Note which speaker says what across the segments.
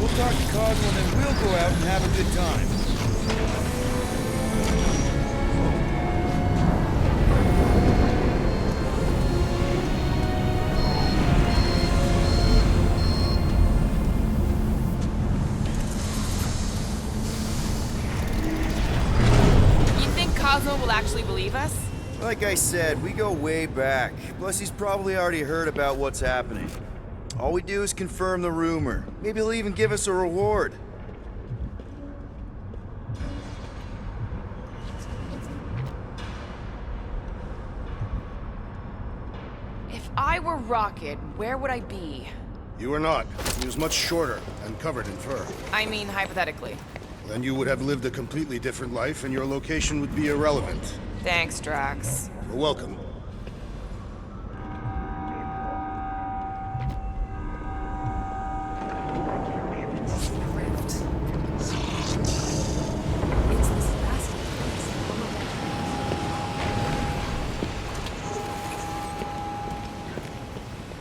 Speaker 1: We'll talk to Cosmo and then we'll go out and have a good time.
Speaker 2: Cosmo will actually believe us?
Speaker 1: Like I said, we go way back. Plus, he's probably already heard about what's happening. All we do is confirm the rumor. Maybe he'll even give us a reward.
Speaker 2: If I were Rocket, where would I be?
Speaker 3: You are not. He was much shorter and covered in fur.
Speaker 2: I mean, hypothetically.
Speaker 3: Then you would have lived a completely different life and your location would be irrelevant.
Speaker 2: Thanks, Drax.
Speaker 3: You're welcome.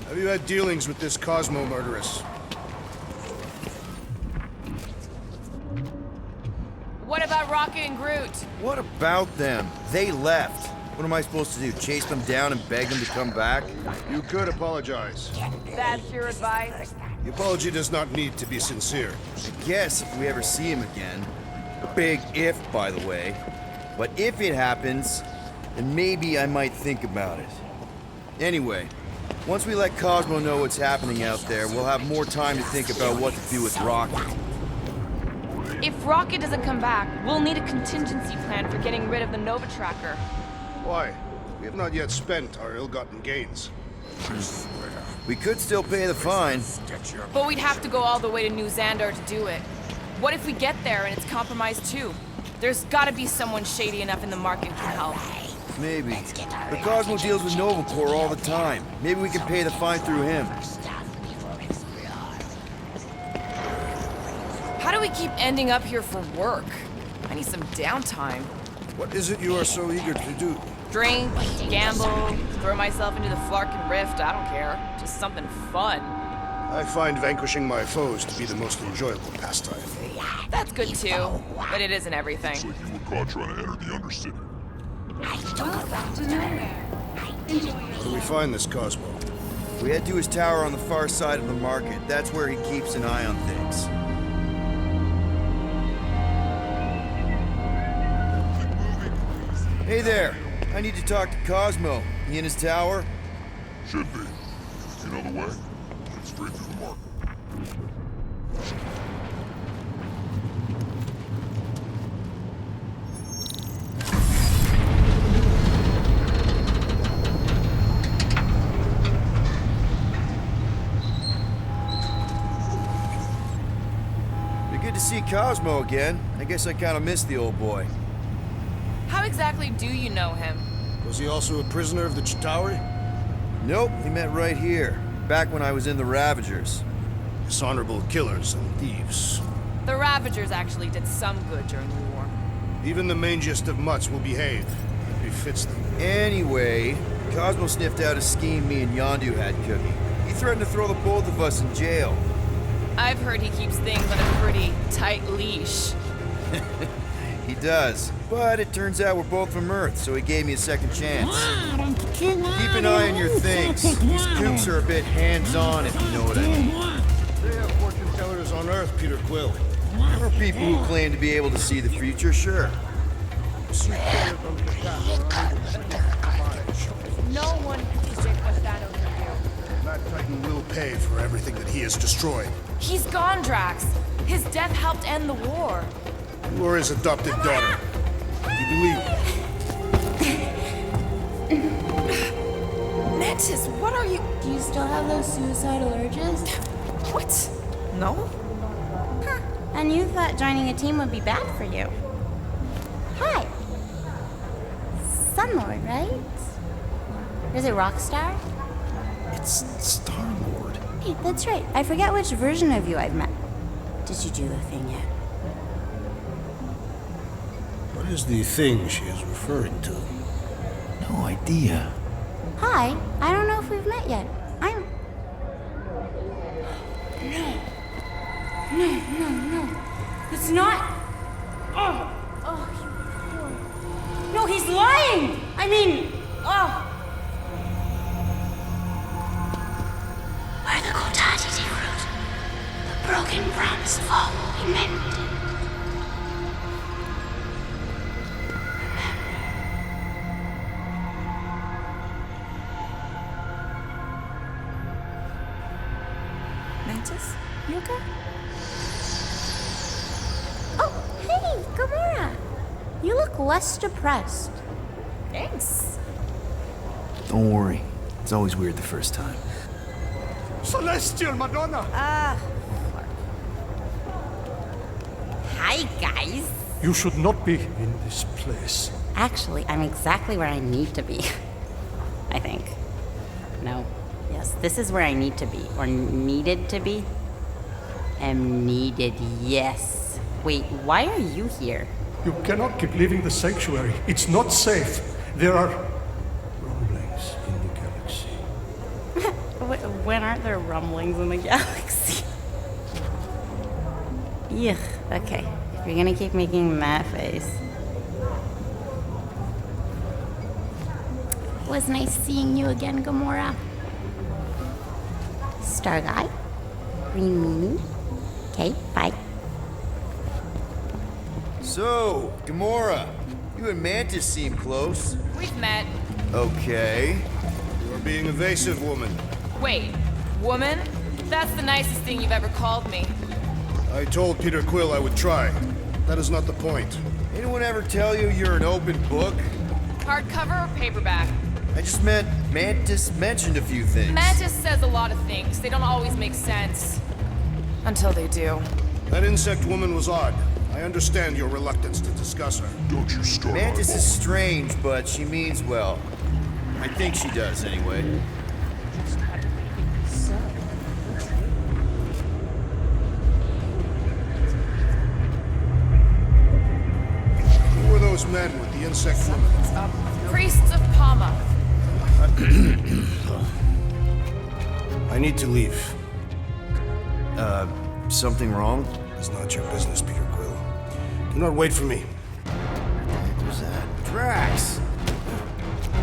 Speaker 3: Have you had dealings with this Cosmo murderess?
Speaker 2: What about Rocket and Groot?
Speaker 1: What about them? They left. What am I supposed to do? Chase them down and beg them to come back?
Speaker 3: You could apologize.
Speaker 2: That's your advice?
Speaker 3: The apology does not need to be sincere.
Speaker 1: I guess if we ever see him again. Big if, by the way. But if it happens, then maybe I might think about it. Anyway, once we let Cosmo know what's happening out there, we'll have more time to think about what to do with Rocket.
Speaker 2: If Rocket doesn't come back, we'll need a contingency plan for getting rid of the Nova Tracker.
Speaker 3: Why? We have not yet spent our ill-gotten gains.
Speaker 1: We could still pay the fine.
Speaker 2: But we'd have to go all the way to New Xandar to do it. What if we get there and it's compromised too? There's gotta be someone shady enough in the market who can help.
Speaker 1: Maybe. But Cosmo deals with Nova Corps all the time. Maybe we can pay the fine through him.
Speaker 2: How do we keep ending up here for work? I need some downtime.
Speaker 3: What is it you are so eager to do?
Speaker 2: Drink, gamble, throw myself into the Flarkin Rift, I don't care. Just something fun.
Speaker 3: I find vanquishing my foes to be the most enjoyable pastime.
Speaker 2: That's good too, but it isn't everything.
Speaker 4: Looks like you were caught trying to enter the Undercity.
Speaker 3: How do we find this Cosmo?
Speaker 1: We head to his tower on the far side of the market. That's where he keeps an eye on things. Hey there. I need to talk to Cosmo. He in his tower?
Speaker 4: Should be. You know the way? Head straight through the market.
Speaker 1: Good to see Cosmo again. I guess I kind of missed the old boy.
Speaker 2: How exactly do you know him?
Speaker 3: Was he also a prisoner of the Chitauri?
Speaker 1: Nope, we met right here, back when I was in the Ravagers.
Speaker 3: Dishonorable killers and thieves.
Speaker 2: The Ravagers actually did some good during the war.
Speaker 3: Even the mangiest of mutts will behave. It befits them.
Speaker 1: Anyway, Cosmo sniffed out a scheme me and Yondu had cooking. He threatened to throw the both of us in jail.
Speaker 2: I've heard he keeps things on a pretty tight leash.
Speaker 1: He does. But it turns out we're both from Earth, so he gave me a second chance. Keep an eye on your things. These kooks are a bit hands-on, if you know what I mean.
Speaker 3: They have fortune tellers on Earth, Peter Quill.
Speaker 1: There are people who claim to be able to see the future, sure.
Speaker 2: No one can predict what Thanos will do.
Speaker 3: That Titan will pay for everything that he has destroyed.
Speaker 2: He's gone, Drax. His death helped end the war.
Speaker 3: You are his adopted daughter. You believe?
Speaker 2: Mantis, what are you...
Speaker 5: Do you still have those suicidal urges?
Speaker 2: What? No?
Speaker 5: Huh. And you thought joining a team would be bad for you. Hi. Sunlord, right? Is it Rockstar?
Speaker 1: It's Star-Lord.
Speaker 5: Hey, that's right. I forget which version of you I've met. Did you do the thing yet?
Speaker 3: What is the thing she is referring to?
Speaker 1: No idea.
Speaker 5: Hi. I don't know if we've met yet. I'm... No. It's not. Oh, oh, you poor. No, he's lying. I mean, oh. Where the Kotati root, the broken promise of all will be mended.
Speaker 2: Mantis, you okay?
Speaker 5: Oh, hey, Gamora. You look less depressed.
Speaker 2: Thanks.
Speaker 1: Don't worry. It's always weird the first time.
Speaker 3: Celestial Madonna!
Speaker 5: Hi, guys.
Speaker 6: You should not be in this place.
Speaker 5: Actually, I'm exactly where I need to be. I think. No. Yes, this is where I need to be. Or needed to be. Am needed, yes. Wait, why are you here?
Speaker 6: You cannot keep leaving the sanctuary. It's not safe. There are rumblings in the galaxy.
Speaker 5: When aren't there rumblings in the galaxy? Yuck, okay. If you're gonna keep making that face. It was nice seeing you again, Gamora. Star Guy. Green Meanie. Okay, bye.
Speaker 1: So, Gamora, you and Mantis seem close.
Speaker 2: We've met.
Speaker 1: Okay.
Speaker 3: You're being evasive, woman.
Speaker 2: Wait, woman? That's the nicest thing you've ever called me.
Speaker 3: I told Peter Quill I would try. That is not the point.
Speaker 1: Anyone ever tell you you're an open book?
Speaker 2: Hardcover or paperback?
Speaker 1: I just meant Mantis mentioned a few things.
Speaker 2: Mantis says a lot of things. They don't always make sense. Until they do.
Speaker 3: That insect woman was odd. I understand your reluctance to discuss her.
Speaker 4: Don't you start
Speaker 1: Mantis is
Speaker 4: eyeballing.
Speaker 1: strange, but she means well. I think she does, anyway.
Speaker 3: Who were those men with the insect woman?
Speaker 2: Priests of Palma.
Speaker 3: I need to leave.
Speaker 1: Something wrong?
Speaker 3: It's not your business, Peter Quill. Do not wait for me.
Speaker 1: What was that? Drax!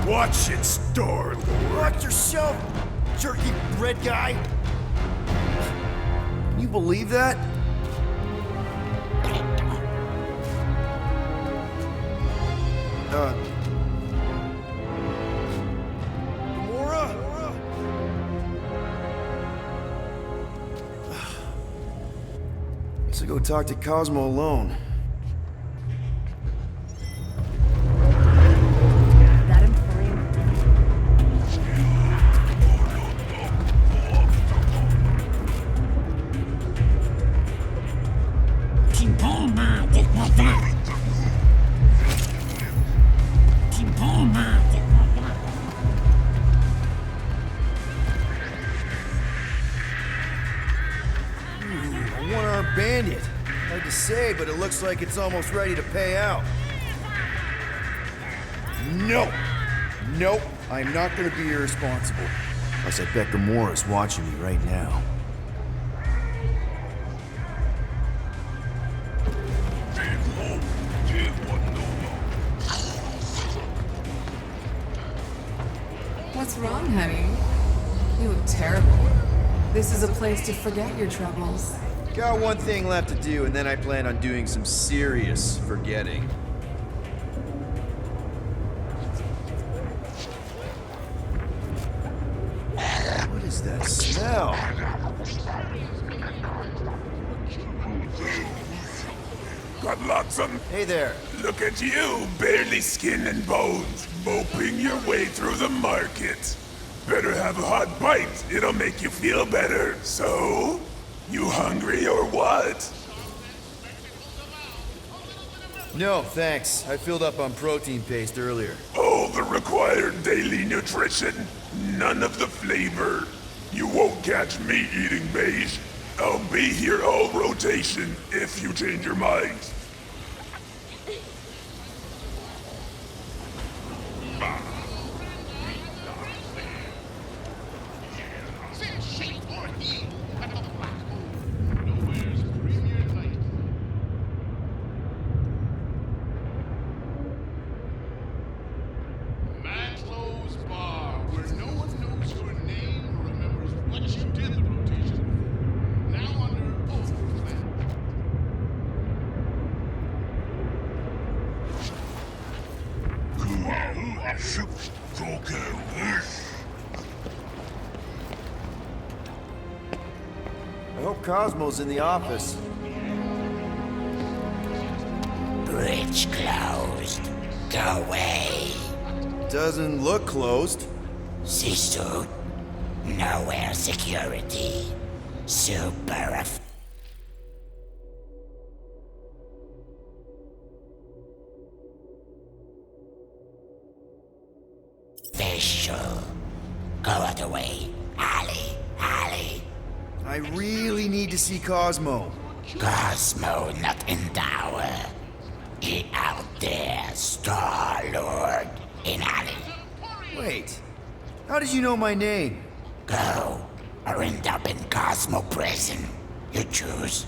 Speaker 3: Watch it, Star-Lord.
Speaker 1: Watch yourself, jerky red guy! Can you believe that? Gamora? Let's go talk to Cosmo alone. A one-armed bandit. Hard to say, but it looks like it's almost ready to pay out. No! Nope. I'm not gonna be irresponsible. Plus, I bet Gamora's watching me right now.
Speaker 7: What's wrong, honey? You look terrible. This is a place to forget your troubles.
Speaker 1: Got one thing left to do, and then I plan on doing some serious forgetting. What is that smell?
Speaker 4: Got lots of...
Speaker 1: Hey there.
Speaker 4: Look at you, barely skin and bones, moping your way through the market. Better have a hot bite, it'll make you feel better. So, you hungry or what?
Speaker 1: No, thanks. I filled up on protein paste earlier.
Speaker 4: All the required daily nutrition, none of the flavor. You won't catch me eating beige. I'll be here all rotation if you change your mind.
Speaker 1: hope Cosmo's in the office.
Speaker 8: Bridge closed. Go away.
Speaker 1: Doesn't look closed.
Speaker 8: C-suit. Nowhere security. Super official. Go other way. Alley.
Speaker 1: I really need to see Cosmo.
Speaker 8: Cosmo not in tower. He out there, Star-Lord, in alley.
Speaker 1: Wait, how did you know my name?
Speaker 8: Go, or end up in Cosmo prison. You choose.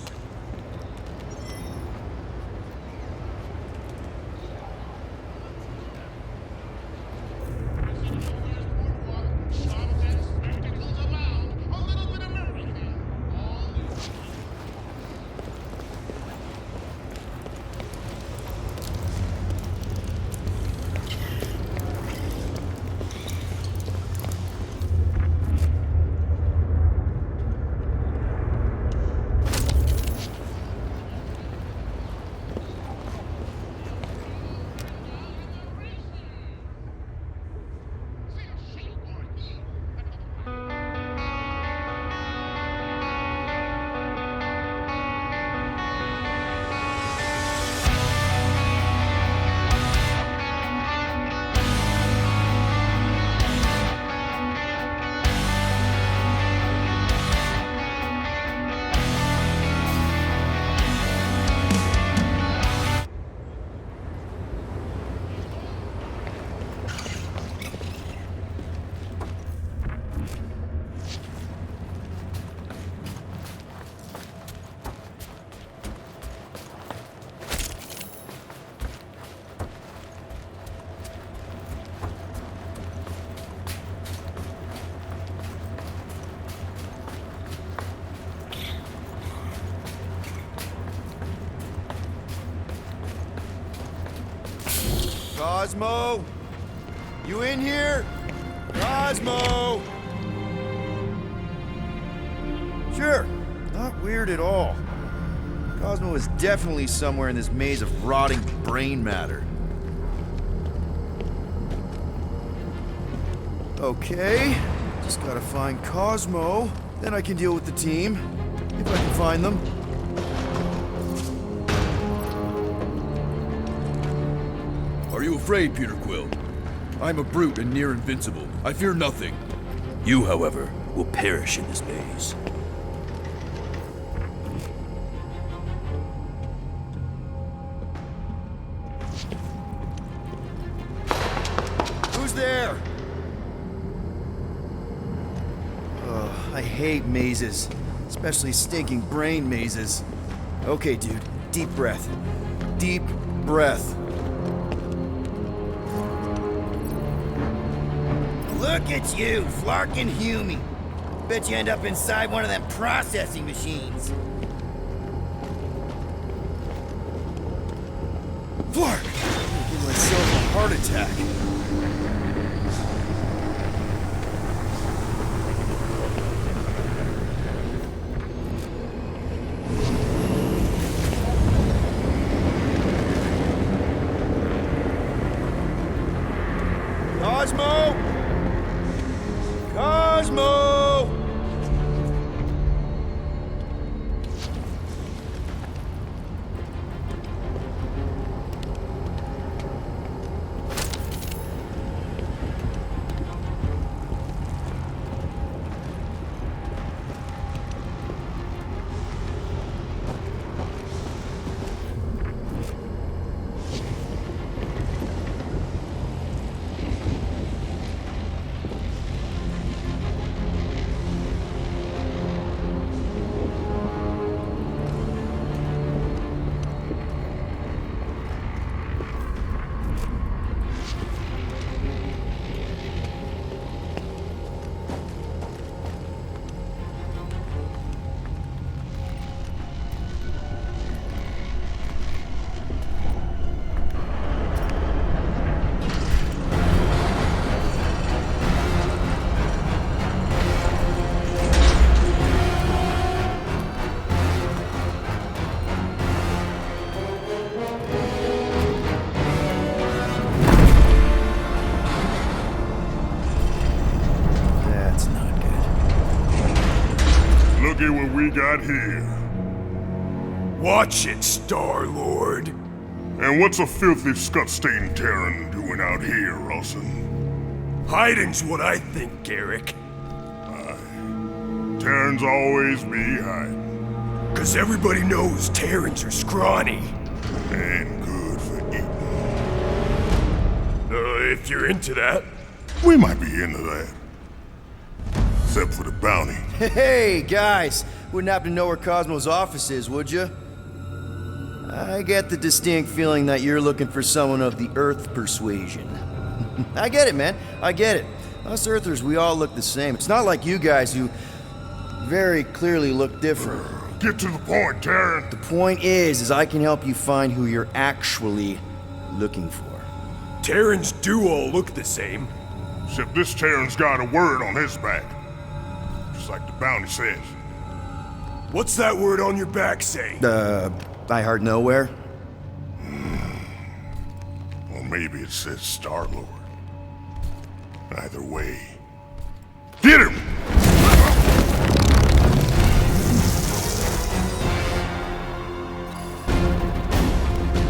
Speaker 1: Cosmo? You in here? Cosmo! Sure, not weird at all. Cosmo is definitely somewhere in this maze of rotting brain matter. Okay, just gotta find Cosmo. Then I can deal with the team, if I can find them.
Speaker 9: Are you afraid, Peter Quill? I'm a brute and near invincible. I fear nothing. You, however, will perish in this maze.
Speaker 1: Who's there? I hate mazes, especially stinking brain mazes. Okay, dude, deep breath. Deep breath. Look at you, flarkin' Hume. Bet you end up inside one of them processing machines. Flark! I'm gonna give myself a heart attack. Cosmo! Cosmo!
Speaker 4: Look at what we got here. Watch it, Star-Lord. And what's a filthy scut-stained Terran doing out here, Rawson? Hiding's what I think, Garrick. Aye. Terrans always be hiding. 'Cause everybody knows Terrans are scrawny. And good for eating. If you're into that. We might be into that. Except for the bounty.
Speaker 1: Hey, guys! Wouldn't happen to know where Cosmo's office is, would you? I get the distinct feeling that you're looking for someone of the Earth persuasion. I get it, man. I get it. Us Earthers, we all look the same. It's not like you guys who very clearly look different.
Speaker 4: Get to the point, Terran.
Speaker 1: The point is I can help you find who you're actually looking for.
Speaker 4: Terrans do all look the same. Except this Terran's got a word on his back. Just like the bounty says. What's that word on your back say?
Speaker 1: I heart nowhere?
Speaker 4: Or maybe it says Star-Lord. Either way. Get him!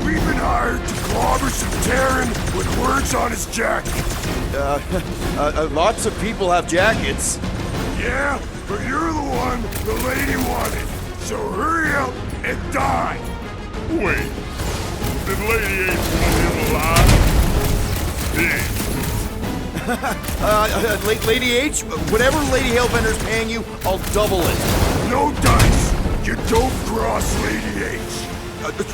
Speaker 4: We've been hired to clobber some Terran with words on his jacket.
Speaker 1: Lots of people have jackets.
Speaker 4: Yeah, but you're the one the lady wanted. So hurry up and die. Wait, did Lady H want him alive? Yeah.
Speaker 1: Lady H, whatever Lady Hellbender's paying you, I'll double it.
Speaker 4: No dice. You don't cross Lady H.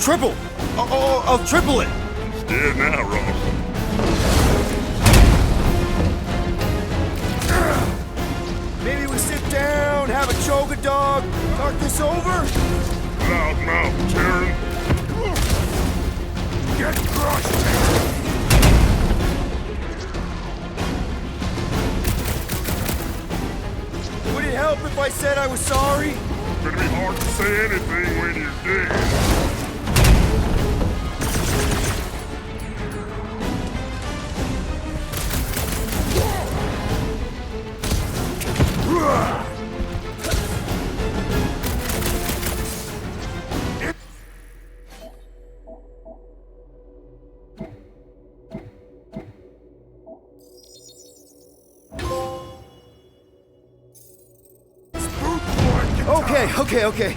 Speaker 1: Triple. I'll triple it.
Speaker 4: Yeah, now, Ross.
Speaker 1: Maybe we sit down, have a choga dog, talk this over?
Speaker 4: Loudmouth, Terran. Get crushed, Terran.
Speaker 1: Would it help if I said I was sorry?
Speaker 4: It's gonna be hard to say anything when you're dead.
Speaker 1: Okay.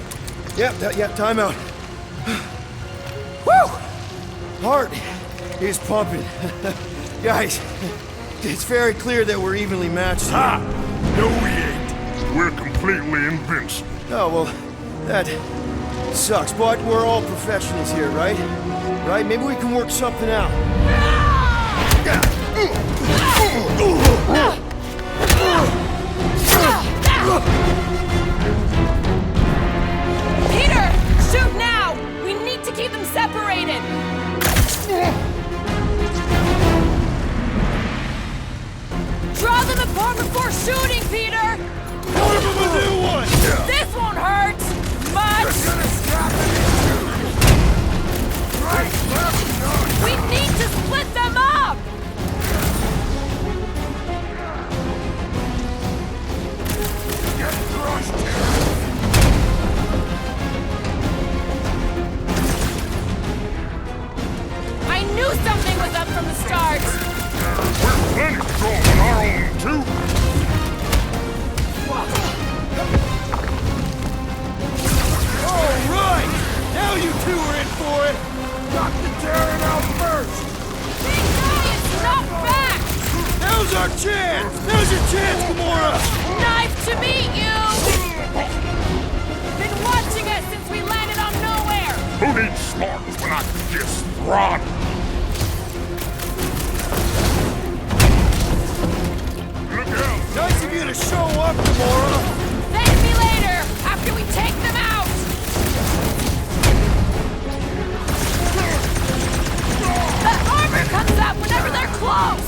Speaker 1: Yep, time out. Woo! Heart is pumping. Guys, it's very clear that we're evenly matched here.
Speaker 4: Ha! No, we ain't. We're completely invincible.
Speaker 1: Oh, well, that sucks, but we're all professionals here, right? Right? Maybe we can work something out.
Speaker 2: Peter! Shoot now! We need to keep them separated! Draw them apart before shooting, Peter!
Speaker 1: Give him a new one!
Speaker 2: This won't hurt! Much! We need to split them up!
Speaker 4: Get crushed,
Speaker 2: I knew something was up from the start!
Speaker 4: We're plenty strong on our own, too.
Speaker 1: All right! Now you two are in for it!
Speaker 4: Knock the Terran out first!
Speaker 2: Big guy is knocked back!
Speaker 1: Now's our chance! Now's your chance, Gamora!
Speaker 2: Nice to meet you! Been watching us since we landed on nowhere!
Speaker 4: Who needs smarts when I can just run? Look out!
Speaker 1: Nice of you to show up, Gamora!
Speaker 2: Thank me later, after we take them out! The armor comes up whenever they're close!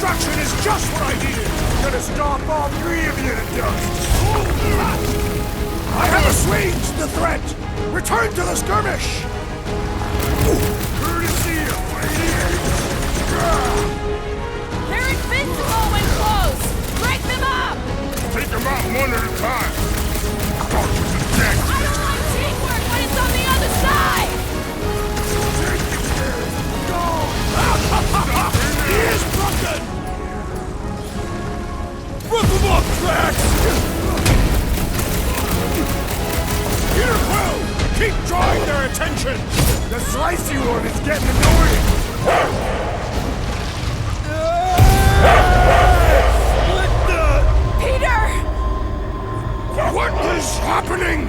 Speaker 4: destruction is just what I needed! Gonna stomp all three of you to dust! I have assuaged the threat! Return to the skirmish! Courtesy of Lady H!
Speaker 2: They're invincible when close! Break them up!
Speaker 4: Take them out one at a time! Start with the deck!
Speaker 2: I don't like teamwork when it's on the other side!
Speaker 4: Take it here! Go! He is broken!
Speaker 9: Rip them up, Drax!
Speaker 4: Peter Quill! Keep drawing their attention! The slicey one is getting annoying!
Speaker 2: Peter!
Speaker 4: What is happening?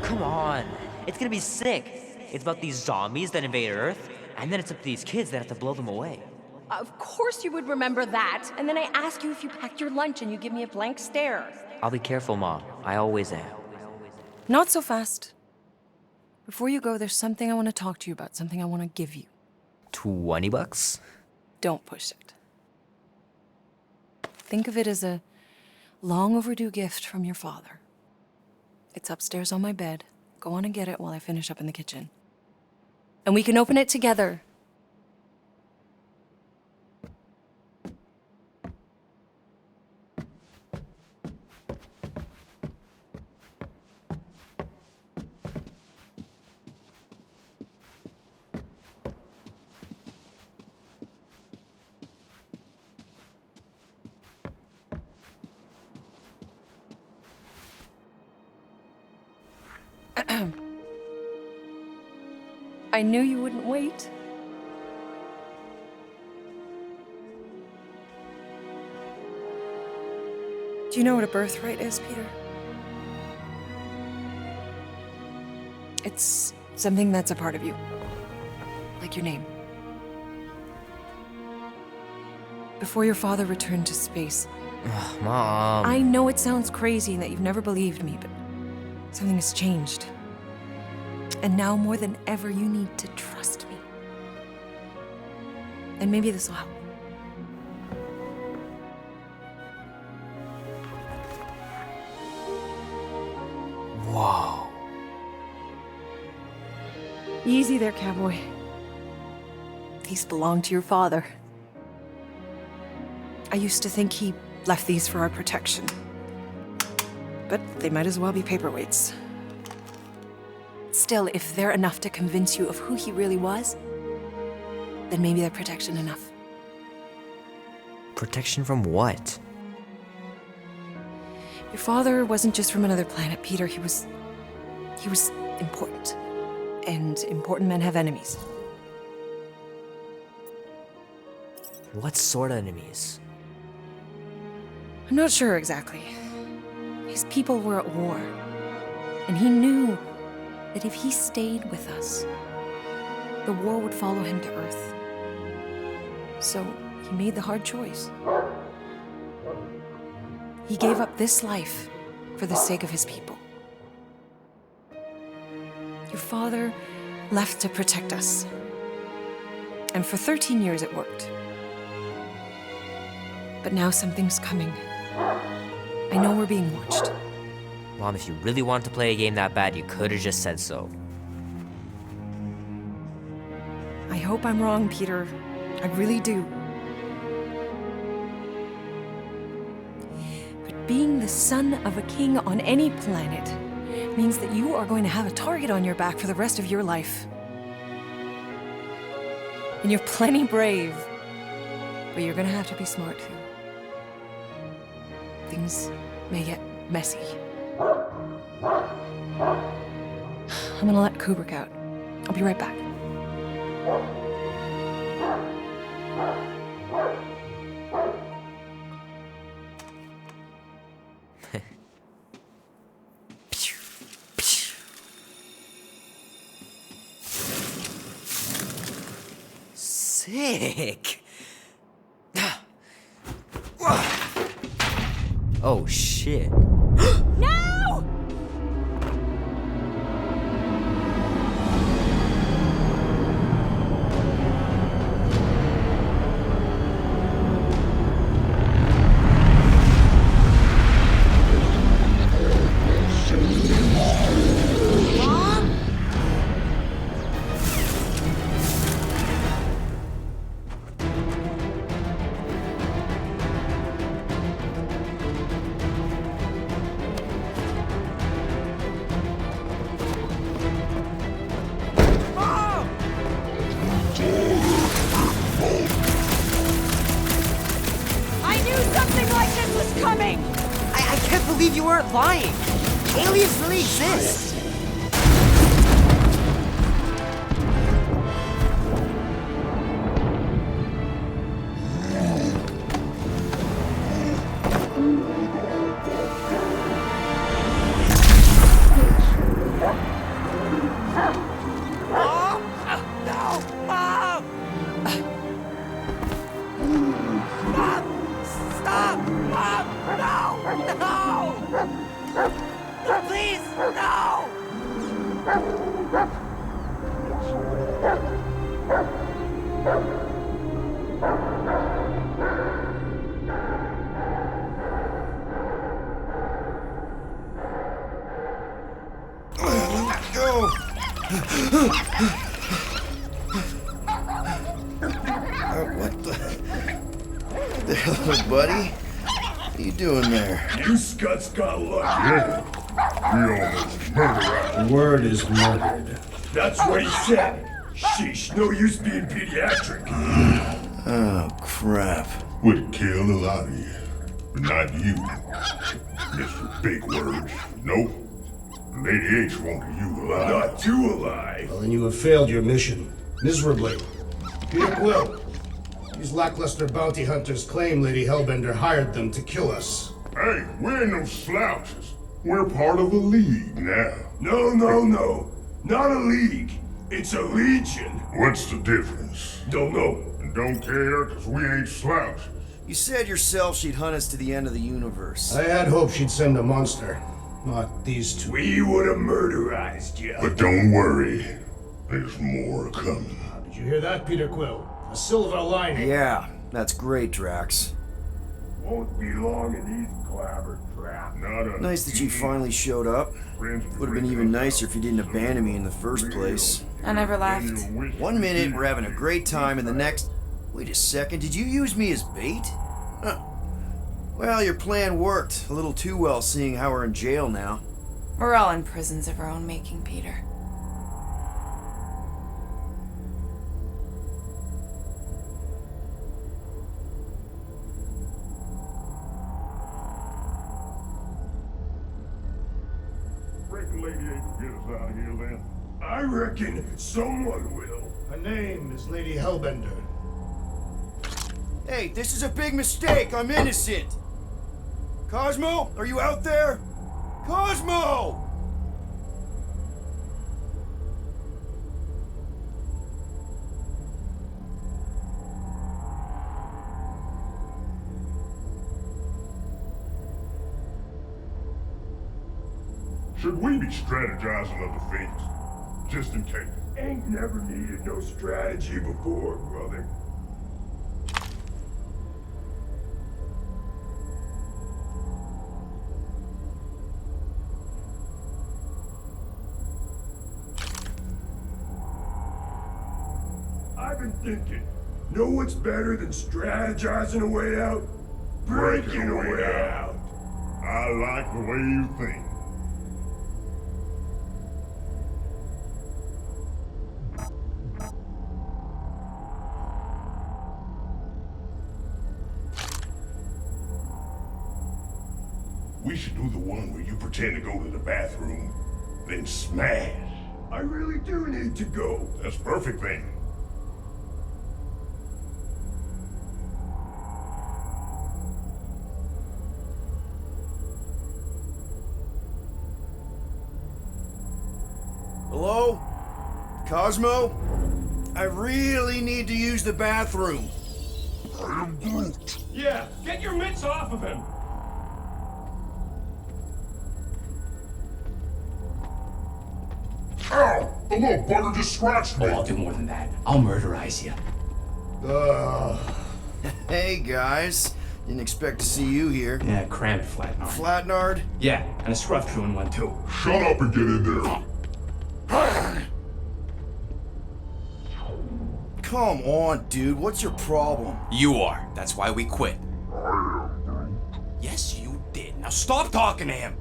Speaker 10: Come on. It's gonna be sick. It's about these zombies that invade Earth, and then it's up to these kids that have to blow them away.
Speaker 11: Of course you would remember that. And then I ask you if you packed your lunch and you give me a blank stare.
Speaker 10: I'll be careful, Mom. I always am.
Speaker 2: Not so fast. Before you go, there's something I want to talk to you about, something I want to give you.
Speaker 10: $20?
Speaker 2: Don't push it. Think of it as a long overdue gift from your father. It's upstairs on my bed. Go on and get it while I finish up in the kitchen. And we can open it together. I knew you wouldn't wait. Do you know what a birthright is, Peter? It's something that's a part of you. Like your name. Before your father returned to space.
Speaker 10: Ugh, Mom.
Speaker 2: I know it sounds crazy and that you've never believed me, but something has changed. And now more than ever, you need to trust me. And maybe this will help.
Speaker 10: Whoa.
Speaker 2: Easy there, cowboy. These belong to your father. I used to think he left these for our protection. But they might as well be paperweights. Still, if they're enough to convince you of who he really was, then maybe they're protection enough.
Speaker 10: Protection from what?
Speaker 2: Your father wasn't just from another planet, Peter. He was important. And important men have enemies.
Speaker 10: What sort of enemies?
Speaker 2: I'm not sure exactly. His people were at war. And he knew that if he stayed with us, the war would follow him to Earth. So he made the hard choice. He gave up this life for the sake of his people. Your father left to protect us. And for 13 years it worked. But now something's coming. I know we're being watched.
Speaker 10: Mom, if you really wanted to play a game that bad, you could have just said so.
Speaker 2: I hope I'm wrong, Peter. I really do. But being the son of a king on any planet means that you are going to have a target on your back for the rest of your life. And you're plenty brave, but you're gonna have to be smart too. Things may get messy. I'm gonna let Kubrick out. I'll be right back.
Speaker 10: sick. Oh shit.
Speaker 11: No! I knew something like this was coming!
Speaker 10: I can't believe you weren't lying. Aliens really exist.
Speaker 1: What the hell, buddy? What are you doing there?
Speaker 4: You scuts got lucky. We almost murdered.
Speaker 6: The word is murdered.
Speaker 4: That's what he said. Sheesh, no use being pediatric.
Speaker 1: Oh, crap.
Speaker 4: Would kill a lot of you, but not you. Mr. Big Words. Nope. Lady H wanted you alive. Not too alive.
Speaker 3: Well, then you have failed your mission. Miserably. Peter Quill. These lackluster bounty hunters claim Lady Hellbender hired them to kill us.
Speaker 4: Hey, we ain't no slouches. We're part of a league now. No. Not a league. It's a legion. What's the difference? Don't know. And don't care, because we ain't slouches.
Speaker 1: You said yourself she'd hunt us to the end of the universe.
Speaker 3: I had hoped she'd send a monster, not these two.
Speaker 4: We would have murderized you. But don't worry. There's more coming.
Speaker 3: Did you hear that, Peter Quill? A silver lining.
Speaker 1: Yeah, that's great, Drax.
Speaker 4: Won't be long in these clever traps.
Speaker 1: Nice that you finally showed up. Would have been even nicer if you didn't abandon me in the first place.
Speaker 7: I never left.
Speaker 1: 1 minute, we're having a great time, and the next... Wait a second, did you use me as bait? Huh. Well, your plan worked. A little too well, seeing how we're in jail now.
Speaker 7: We're all in prisons of our own making, Peter.
Speaker 4: Reckon Lady H will get us out of here then? I reckon someone will.
Speaker 3: Her name is Lady Hellbender.
Speaker 1: Hey, this is a big mistake. I'm innocent. Cosmo, are you out there? Cosmo!
Speaker 4: Should we be strategizing a defense? Just in case. Ain't never needed no strategy before, brother. I've been thinking, know what's better than strategizing a way out? Breaking a way out. I like the way you think. We should do the one where you pretend to go to the bathroom, then smash. I really do need to go. That's perfect then.
Speaker 1: Hello? Cosmo? I really need to use the bathroom.
Speaker 6: Yeah, get your mitts off of him!
Speaker 4: Ow! The little bugger just scratched me.
Speaker 12: Oh, I'll do more than that. I'll murderize you.
Speaker 1: Hey, guys. Didn't expect to see you here.
Speaker 12: Yeah, cram it, Flatnard.
Speaker 1: Flatnard?
Speaker 12: Yeah, and a scruff crew in one too.
Speaker 4: Shut up and get in there.
Speaker 1: Come on, dude. What's your problem?
Speaker 13: You are. That's why we quit. Yes, you did. Now stop talking to him.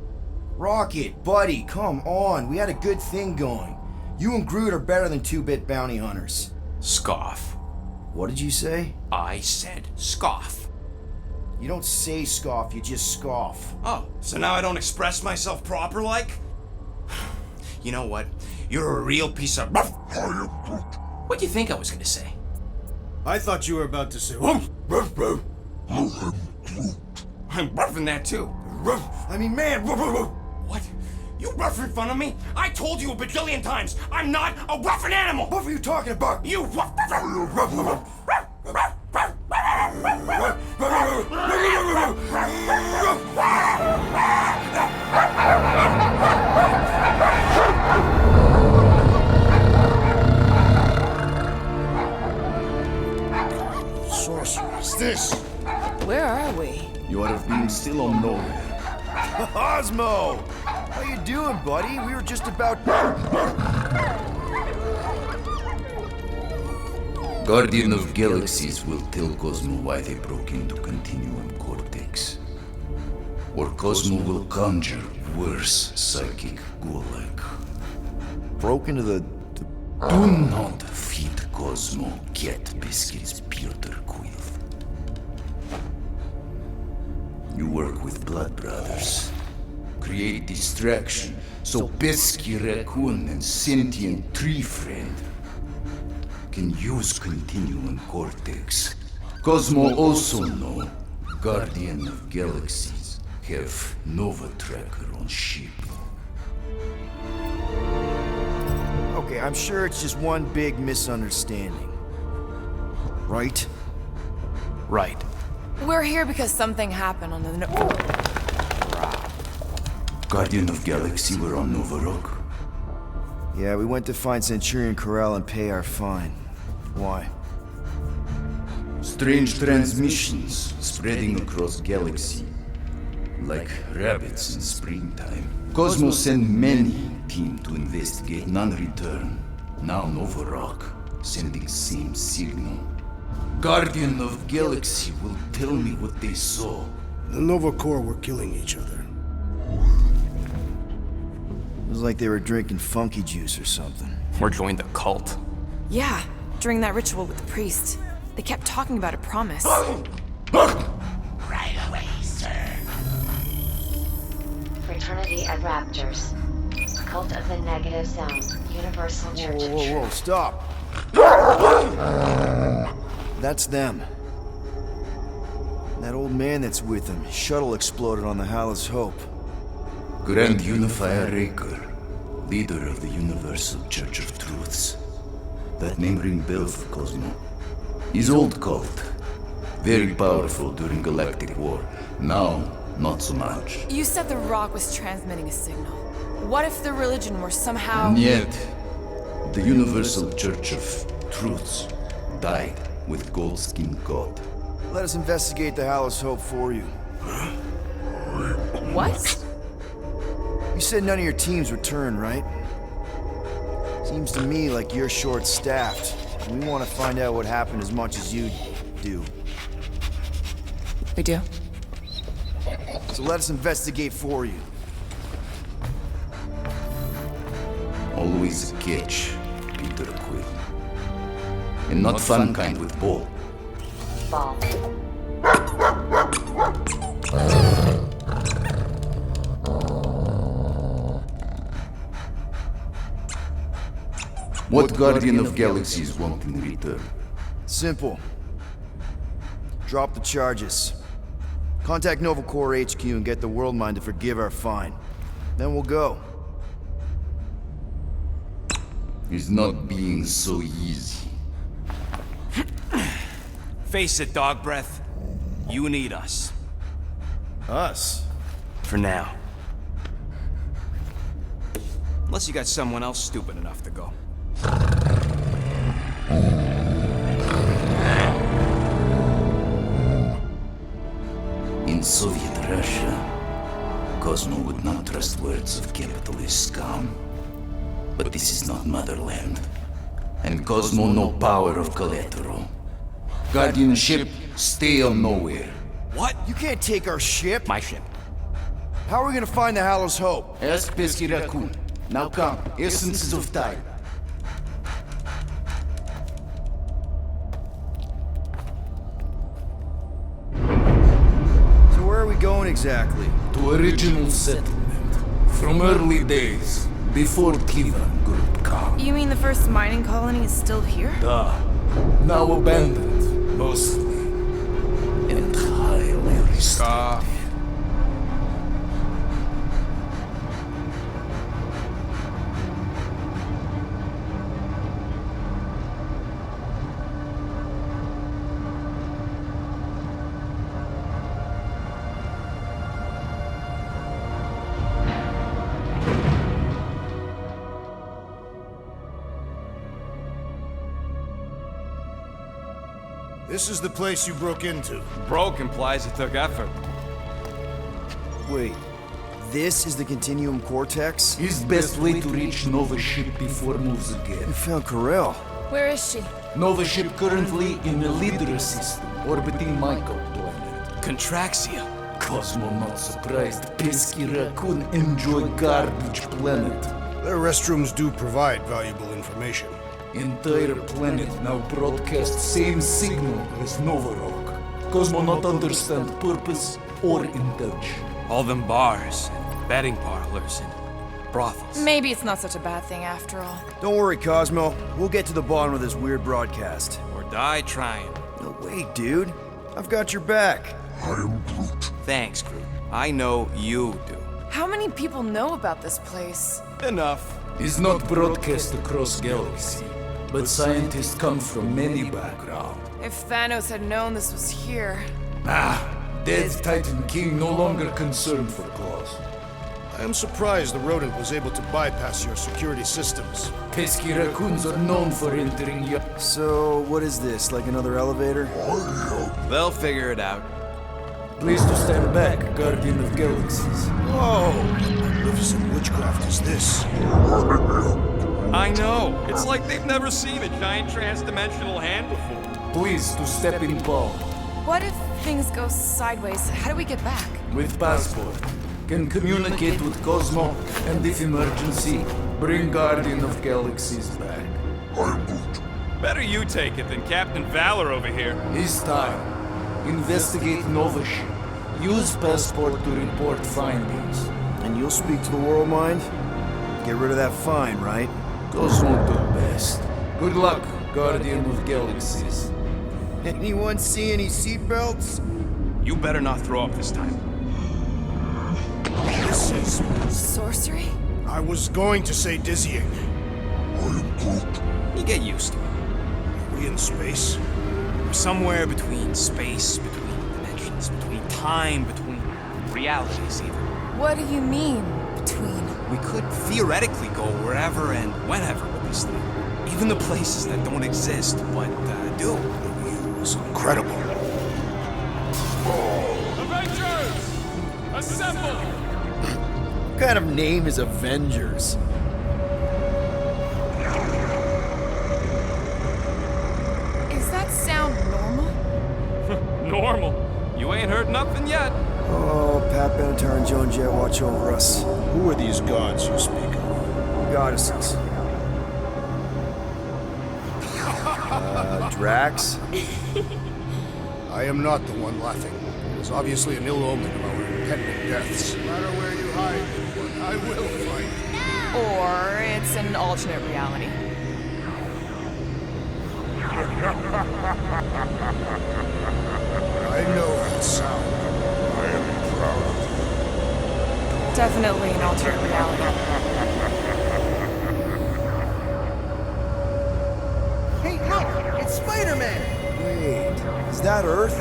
Speaker 1: Rocket, buddy, come on. We had a good thing going. You and Groot are better than 2-bit bounty hunters.
Speaker 13: Scoff.
Speaker 1: What did you say?
Speaker 13: I said scoff.
Speaker 1: You don't say scoff, you just scoff.
Speaker 13: Oh, so now I don't express myself proper like? You know what? You're a real piece of... What do you think I was gonna say?
Speaker 1: I thought you were about to say,
Speaker 13: I'm roughing that too.
Speaker 1: I mean, man,
Speaker 13: What? You rough in front of me? I told you a bajillion times, I'm not a roughing animal!
Speaker 1: what were you talking about?
Speaker 13: You rough...
Speaker 1: Sorceress, this?
Speaker 7: Where are we?
Speaker 9: You have been still on nowhere.
Speaker 1: Osmo! How you doing, buddy? We were just about...
Speaker 9: Guardian of Galaxies will tell Cosmo why they broke into Continuum Cortex. Or Cosmo will conjure worse psychic gulag.
Speaker 1: Broke into the...
Speaker 9: Do not feed Cosmo cat biscuits, Peter Quill. You work with Blood Brothers. Create distraction so Pesky Raccoon and Sentient Tree Friend can use Continuum Cortex. Cosmo also know Guardian of Galaxies have Nova Tracker on ship.
Speaker 1: Okay, I'm sure it's just one big misunderstanding. Right?
Speaker 13: Right.
Speaker 7: We're here because something happened on the...
Speaker 9: Guardian of Galaxy were on Nova Rock.
Speaker 1: Yeah, we went to find Centurion Corral and pay our fine. Why?
Speaker 9: Strange transmissions spreading across galaxy, like rabbits in springtime. Cosmo sent many team to investigate, none return. Now Nova Rock sending same signal. Guardian of Galaxy will tell me what they saw.
Speaker 3: The Nova Corps were killing each other.
Speaker 1: It was like they were drinking funky juice or something.
Speaker 13: Or joined the cult.
Speaker 7: Yeah, during that ritual with the priest. They kept talking about a promise.
Speaker 8: Right away, sir.
Speaker 14: Fraternity of Raptors. Cult of the Negative Zone. Universal Church of
Speaker 1: Whoa,
Speaker 14: Truth.
Speaker 1: stop! That's them. That old man that's with them. Shuttle exploded on the Hallis Hope.
Speaker 9: Grand Unifier Raker, leader of the Universal Church of Truths. That name ring bell for Cosmo. His old cult. Very powerful during Galactic War. Now, not so much.
Speaker 7: You said the rock was transmitting a signal. What if the religion were somehow...
Speaker 9: And yet, the Universal Church of Truths died with Goldskin God.
Speaker 1: Let us investigate the Hallis Hope for you.
Speaker 7: What?
Speaker 1: You said none of your teams returned, right? Seems to me like you're short-staffed. And we want to find out what happened as much as you do.
Speaker 7: We do?
Speaker 1: So let us investigate for you.
Speaker 9: Always a catch, Peter Quill. And not fun kind with Ball.
Speaker 14: Ball.
Speaker 9: What Guardian of Galaxies want in return?
Speaker 1: Simple. Drop the charges. Contact Nova Corps HQ and get the World Mind to forgive our fine. Then we'll go.
Speaker 9: It's not being so easy.
Speaker 13: Face it, dog breath. You need us.
Speaker 1: Us?
Speaker 13: For now. Unless you got someone else stupid enough to go.
Speaker 9: In Soviet Russia, Cosmo would not trust words of capitalist scum. But this is not motherland. And Cosmo no power of collateral. Guardianship, stay on nowhere.
Speaker 1: What? You can't take our ship?
Speaker 13: My ship.
Speaker 1: How are we gonna find the Hallow's Hope?
Speaker 9: Ask Pesky Raccoon. Now come, essences of time.
Speaker 1: So where are we going exactly?
Speaker 9: To original settlement. From early days, before Kivan Group come.
Speaker 2: You mean the first mining colony is still here?
Speaker 9: Duh. Now abandoned, mostly. And highly restricted.
Speaker 3: This is the place you broke into.
Speaker 13: Broke implies it took effort.
Speaker 1: Wait, this is the Continuum Cortex?
Speaker 9: His best way to reach Nova ship before moves again.
Speaker 1: You found Corel.
Speaker 2: Where is she?
Speaker 9: Nova ship currently in the Lydra system, orbiting Michael planet.
Speaker 13: Contraxia.
Speaker 9: Cosmo not surprised. Pesky Raccoon enjoy garbage planet.
Speaker 3: Their restrooms do provide valuable information.
Speaker 9: Entire planet now broadcast same signal as Nova Rock. Cosmo not understand purpose or intention.
Speaker 13: All them bars, and betting parlors, and brothels.
Speaker 2: Maybe it's not such a bad thing after all.
Speaker 1: Don't worry, Cosmo. We'll get to the bottom of this weird broadcast.
Speaker 13: Or die trying.
Speaker 1: No way, dude. I've got your back.
Speaker 13: Thanks, Groot. I know you do.
Speaker 2: How many people know about this place?
Speaker 13: Enough.
Speaker 9: Is not broadcast across galaxy, but scientists come from many backgrounds.
Speaker 2: If Thanos had known this was here...
Speaker 9: Dead Titan King no longer concerned for cause.
Speaker 3: I am surprised the rodent was able to bypass your security systems.
Speaker 9: Pesky raccoons are known for entering your...
Speaker 1: So, what is this, like another elevator?
Speaker 13: They'll figure it out.
Speaker 9: Please to stand back, Guardian of Galaxies.
Speaker 3: Whoa! What magnificent witchcraft is this?
Speaker 13: I know. It's like they've never seen a giant trans-dimensional hand before.
Speaker 9: Please to step in palm.
Speaker 2: What if things go sideways? How do we get back?
Speaker 9: With passport. Can communicate with Cosmo, and if emergency, bring Guardian of Galaxies back.
Speaker 13: Better you take it than Captain Valor over here.
Speaker 9: This time, investigate Nova ship. Use passport to report findings.
Speaker 1: And you'll speak to the World Mind? Get rid of that fine, right?
Speaker 9: Cosmo do best. Good luck, Guardian of Galaxies.
Speaker 1: Anyone see any seatbelts?
Speaker 13: You better not throw up this time.
Speaker 3: This is...
Speaker 2: Sorcery?
Speaker 3: I was going to say dizzying.
Speaker 13: You get used to it.
Speaker 3: Are we in space?
Speaker 13: We're somewhere between space, between dimensions, between time, between realities even.
Speaker 2: What do you mean, between?
Speaker 13: We could theoretically go wherever and whenever with this thing. Even the places that don't exist, but do.
Speaker 3: It's incredible.
Speaker 4: Avengers! Assemble!
Speaker 1: What kind of name is Avengers?
Speaker 2: Is that sound normal?
Speaker 13: Normal. You ain't heard nothing yet.
Speaker 1: Oh, Pat Benatar and Joan Jett watch over us.
Speaker 3: Who are these gods you speak of?
Speaker 1: Goddesses. Drax?
Speaker 3: I am not the one laughing. It is obviously an ill omen of our impending deaths. No matter where you hide, I will find you.
Speaker 2: Or it's an alternate reality.
Speaker 3: I know that sound. I am proud.
Speaker 2: Definitely an alternate reality.
Speaker 1: Hey, look! It's Spider-Man! Wait, is that Earth?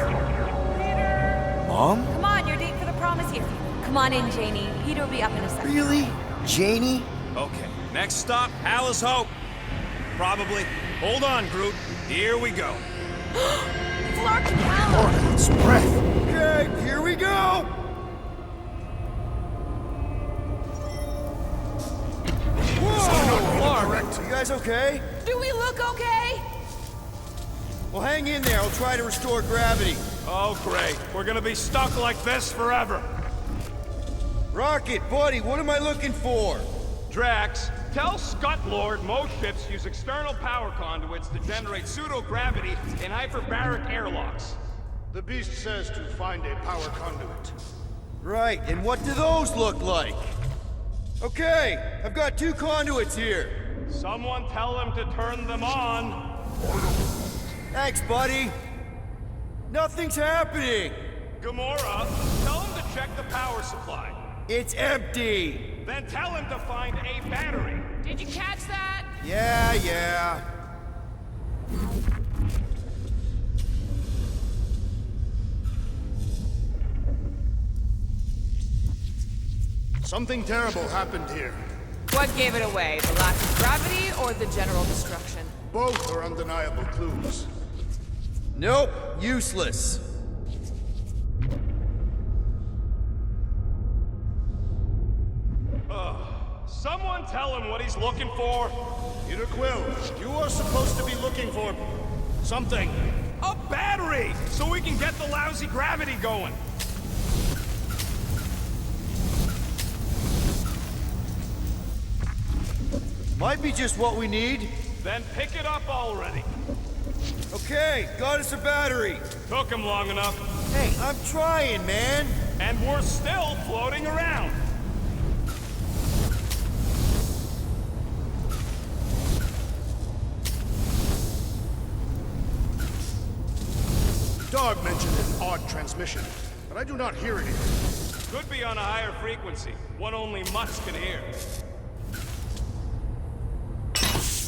Speaker 1: Mom?
Speaker 2: Come on, your date for the prom is here. Come on in, Janie. Peter will be up in a second.
Speaker 1: Really? Janie?
Speaker 13: Okay, next stop, Alice Hope. Probably. Hold on, Groot. Here we go.
Speaker 2: Clark and Hal!
Speaker 3: It's breath.
Speaker 1: Okay, here we go! Whoa!
Speaker 3: Correct.
Speaker 1: You guys okay?
Speaker 11: Do we look okay?
Speaker 1: Well, hang in there. I'll try to restore gravity.
Speaker 13: Oh, great. We're gonna be stuck like this forever.
Speaker 1: Rocket, buddy, what am I looking for?
Speaker 15: Drax, tell Scott Lord most ships use external power conduits to generate pseudo-gravity in hyperbaric airlocks.
Speaker 3: The beast says to find a power conduit.
Speaker 1: Right, and what do those look like? Okay, I've got 2 conduits here.
Speaker 15: Someone tell him to turn them on.
Speaker 1: Thanks, buddy. Nothing's happening.
Speaker 15: Gamora, tell him to check the power supply.
Speaker 1: It's empty.
Speaker 15: Then tell him to find a battery.
Speaker 11: Did you catch that?
Speaker 1: Yeah.
Speaker 3: Something terrible happened here.
Speaker 7: What gave it away? The lack of gravity or the general destruction?
Speaker 3: Both are undeniable clues.
Speaker 1: Nope, useless.
Speaker 15: Someone tell him what he's looking for.
Speaker 3: Peter Quill, you are supposed to be looking for something.
Speaker 15: A battery, so we can get the lousy gravity going.
Speaker 1: Might be just what we need.
Speaker 15: Then pick it up already.
Speaker 1: Okay, got us a battery.
Speaker 15: Took him long enough.
Speaker 1: Hey, I'm trying, man.
Speaker 15: And we're still floating around.
Speaker 3: Dog mentioned an odd transmission, but I do not hear it here.
Speaker 15: Could be on a higher frequency, one only Mutts can hear.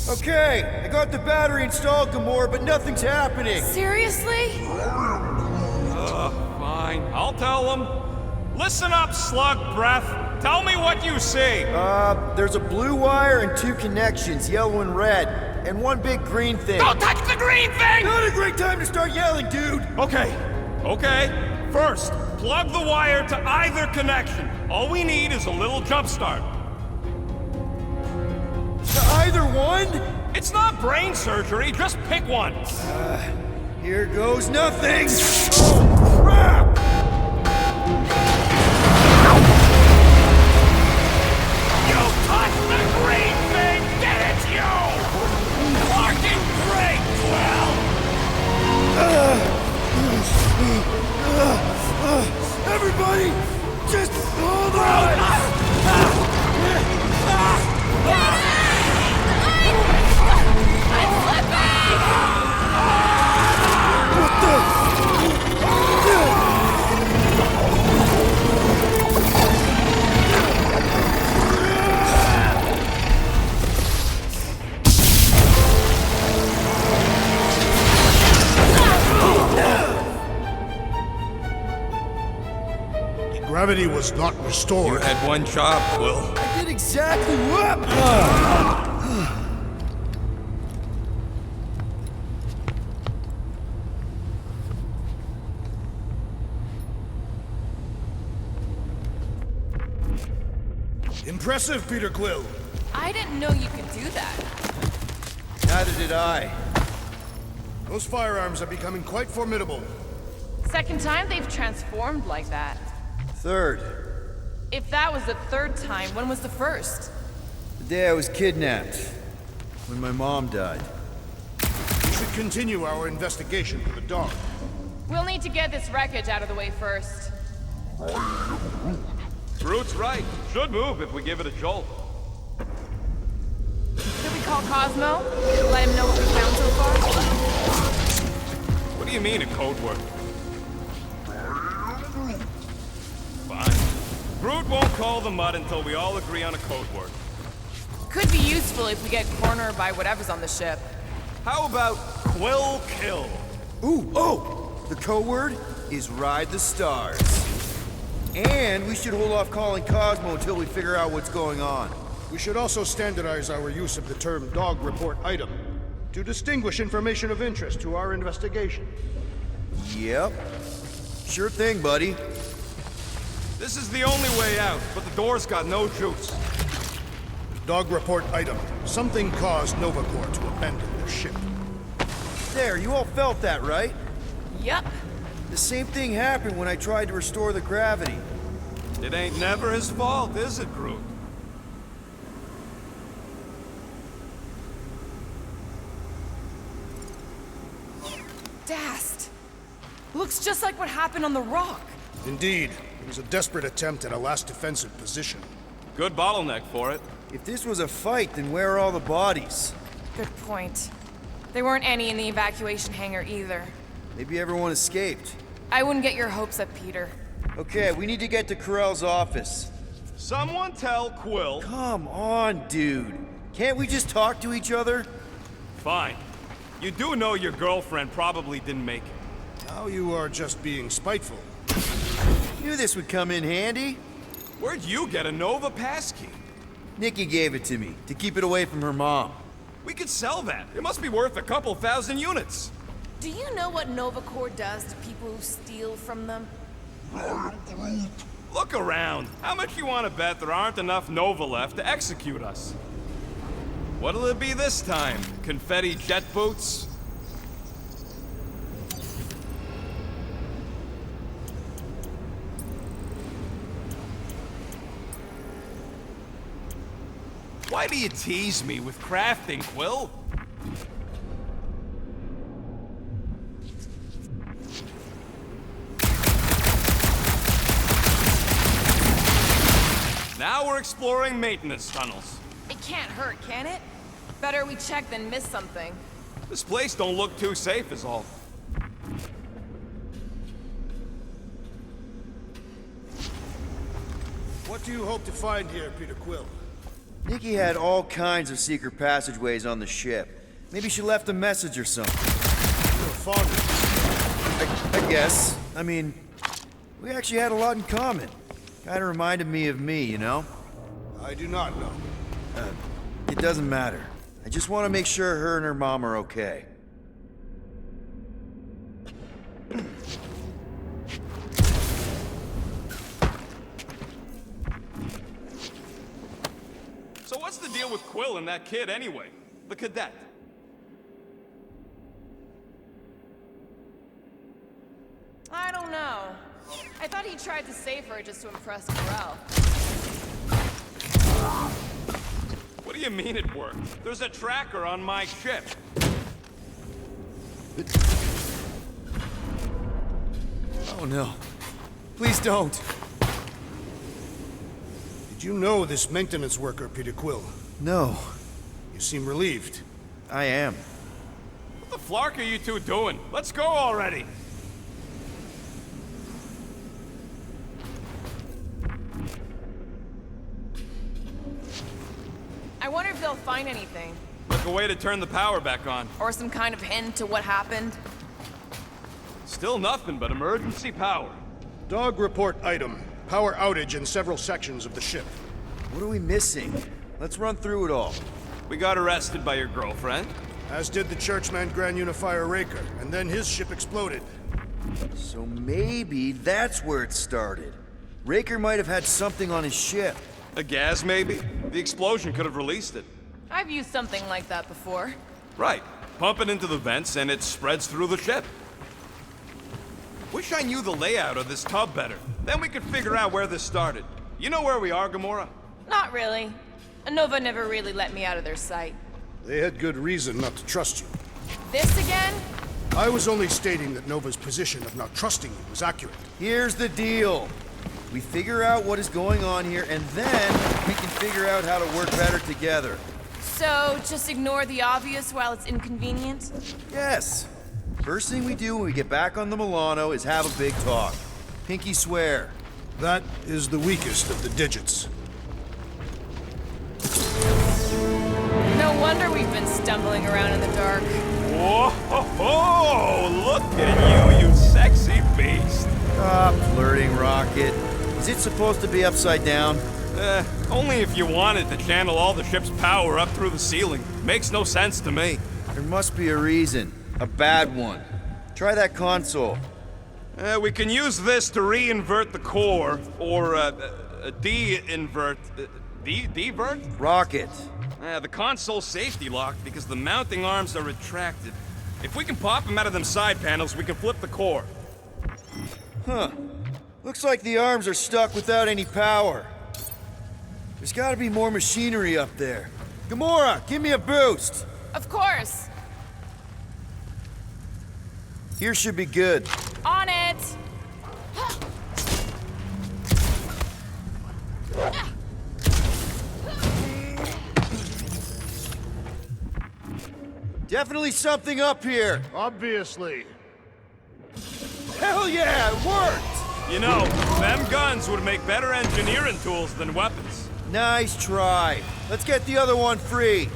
Speaker 1: Okay, I got the battery installed, Gamora, but nothing's happening.
Speaker 11: Seriously?
Speaker 15: Fine. I'll tell him. Listen up, slug breath. Tell me what you see.
Speaker 1: There's a blue wire and 2 connections, yellow and red, and 1 big green thing.
Speaker 15: Don't touch the green thing!
Speaker 1: Not a great time to start yelling, dude!
Speaker 15: Okay. First, plug the wire to either connection. All we need is a little jump start.
Speaker 1: To either one?
Speaker 15: It's not brain surgery, just pick one.
Speaker 1: Here goes nothing! Oh, crap!
Speaker 15: You touched the green thing! Get it, you! Fucking great, Quill!
Speaker 1: Everybody, just hold on!
Speaker 3: Gravity was not restored.
Speaker 13: You had one job, Quill.
Speaker 1: I did exactly what?
Speaker 3: Impressive, Peter Quill.
Speaker 7: I didn't know you could do that.
Speaker 1: Neither did I.
Speaker 3: Those firearms are becoming quite formidable.
Speaker 7: Second time they've transformed like that.
Speaker 1: 3rd.
Speaker 7: If that was the 3rd time, when was the 1st?
Speaker 1: The day I was kidnapped. When my mom died.
Speaker 3: We should continue our investigation for the dog.
Speaker 7: We'll need to get this wreckage out of the way first.
Speaker 15: Groot's right. Should move if we give it a jolt.
Speaker 7: Should we call Cosmo? Let him know what we found so far?
Speaker 15: What do you mean, a code word? Fine. Groot won't call the mud until we all agree on a code word.
Speaker 7: Could be useful if we get cornered by whatever's on the ship.
Speaker 15: How about Quill Kill?
Speaker 1: Ooh, oh! The code word is ride the stars. And we should hold off calling Cosmo until we figure out what's going on.
Speaker 3: We should also standardize our use of the term dog report item to distinguish information of interest to our investigation.
Speaker 1: Yep. Sure thing, buddy.
Speaker 15: This is the only way out, but the door's got no juice.
Speaker 3: Dog report item. Something caused Nova Corps to abandon their ship.
Speaker 1: There, you all felt that, right?
Speaker 11: Yup.
Speaker 1: The same thing happened when I tried to restore the gravity.
Speaker 15: It ain't never his fault, is it, Groot?
Speaker 11: Dast. Looks just like what happened on the rock.
Speaker 3: Indeed. It was a desperate attempt at a last defensive position.
Speaker 15: Good bottleneck for it.
Speaker 1: If this was a fight, then where are all the bodies?
Speaker 11: Good point. There weren't any in the evacuation hangar either.
Speaker 1: Maybe everyone escaped.
Speaker 11: I wouldn't get your hopes up, Peter.
Speaker 1: Okay, we need to get to Carell's office.
Speaker 15: Someone tell Quill.
Speaker 1: Come on, dude. Can't we just talk to each other?
Speaker 15: Fine. You do know your girlfriend probably didn't make it.
Speaker 3: Now you are just being spiteful.
Speaker 1: Knew this would come in handy.
Speaker 15: Where'd you get a Nova passkey?
Speaker 1: Nikki gave it to me, to keep it away from her mom.
Speaker 15: We could sell that. It must be worth a couple thousand units.
Speaker 11: Do you know what Nova Corps does to people who steal from them?
Speaker 15: Look around. How much you want to bet there aren't enough Nova left to execute us? What'll it be this time? Confetti jet boots? Why do you tease me with crafting, Quill? Now we're exploring maintenance tunnels.
Speaker 11: It can't hurt, can it? Better we check than miss something.
Speaker 15: This place don't look too safe is all.
Speaker 3: What do you hope to find here, Peter Quill?
Speaker 1: Nikki had all kinds of secret passageways on the ship. Maybe she left a message or something.
Speaker 3: You're fond of
Speaker 1: I guess. I mean, we actually had a lot in common. Kinda reminded me of me, you know?
Speaker 3: I do not know.
Speaker 1: It doesn't matter. I just want to make sure her and her mom are okay.
Speaker 15: So what's the deal with Quill and that kid anyway? The cadet?
Speaker 11: I don't know. I thought he tried to save her just to impress Carell.
Speaker 15: What do you mean it worked? There's a tracker on my ship.
Speaker 1: Oh no. Please don't.
Speaker 3: Did you know this maintenance worker, Peter Quill?
Speaker 1: No.
Speaker 3: You seem relieved.
Speaker 1: I am.
Speaker 15: What the flark are you two doing? Let's go already!
Speaker 11: I wonder if they'll find anything.
Speaker 15: Like a way to turn the power back on.
Speaker 11: Or some kind of hint to what happened.
Speaker 15: Still nothing but emergency power.
Speaker 3: Dog report item. Power outage in several sections of the ship.
Speaker 1: What are we missing? Let's run through it all.
Speaker 15: We got arrested by your girlfriend.
Speaker 3: As did the churchman Grand Unifier Raker, and then his ship exploded.
Speaker 1: So maybe that's where it started. Raker might have had something on his ship.
Speaker 15: A gas, maybe? The explosion could have released it.
Speaker 11: I've used something like that before.
Speaker 15: Right. Pump it into the vents and it spreads through the ship. Wish I knew the layout of this tub better. Then we could figure out where this started. You know where we are, Gamora?
Speaker 11: Not really. Nova never really let me out of their sight.
Speaker 3: They had good reason not to trust you.
Speaker 11: This again?
Speaker 3: I was only stating that Nova's position of not trusting you was accurate.
Speaker 1: Here's the deal. We figure out what is going on here, and then we can figure out how to work better together.
Speaker 11: So, just ignore the obvious while it's inconvenient?
Speaker 1: Yes. First thing we do when we get back on the Milano is have a big talk. Pinky swear.
Speaker 3: That is the weakest of the digits.
Speaker 11: No wonder we've been stumbling around in the dark.
Speaker 15: Whoa! Look at you, you
Speaker 1: Ah, flirting rocket. Is it supposed to be upside down?
Speaker 15: Only if you wanted to channel all the ship's power up through the ceiling. Makes no sense to me.
Speaker 1: There must be a reason. A bad one. Try that console.
Speaker 15: We can use this to re-invert the core, or de-invert... Divert?
Speaker 1: Rocket.
Speaker 15: The console's safety locked because the mounting arms are retracted. If we can pop them out of them side panels, we can flip the core.
Speaker 1: Huh. Looks like the arms are stuck without any power. There's gotta be more machinery up there. Gamora, give me a boost!
Speaker 16: Of course!
Speaker 1: Here should be good.
Speaker 16: On it!
Speaker 1: Definitely something up here.
Speaker 3: Obviously.
Speaker 1: Hell yeah, it worked!
Speaker 15: You know, them guns would make better engineering tools than weapons.
Speaker 1: Nice try. Let's get the other one free.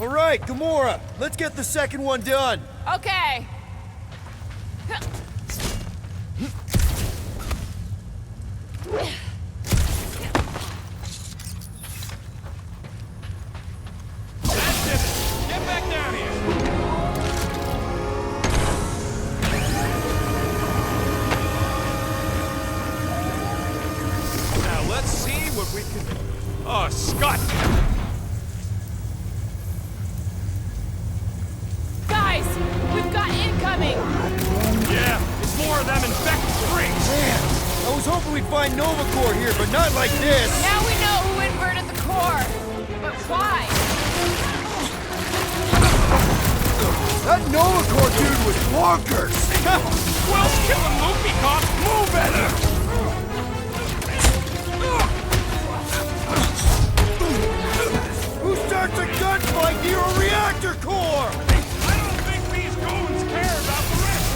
Speaker 1: All right, Gamora, let's get the second one done.
Speaker 16: Okay.
Speaker 15: Get back down here! Now let's see what we can... Oh, Scott!
Speaker 16: Guys, we've got incoming!
Speaker 15: Yeah, it's more of them infected freaks!
Speaker 1: Man, I was hoping we'd find Nova Corps here, but not like this!
Speaker 16: Now we know who inverted the core! But why?
Speaker 1: That Nova Corps dude was bonkers!
Speaker 15: Will's killing Loopy Cop! Move better!
Speaker 1: Who starts a gunfight near a reactor core?
Speaker 15: I don't think these goons care about the rest!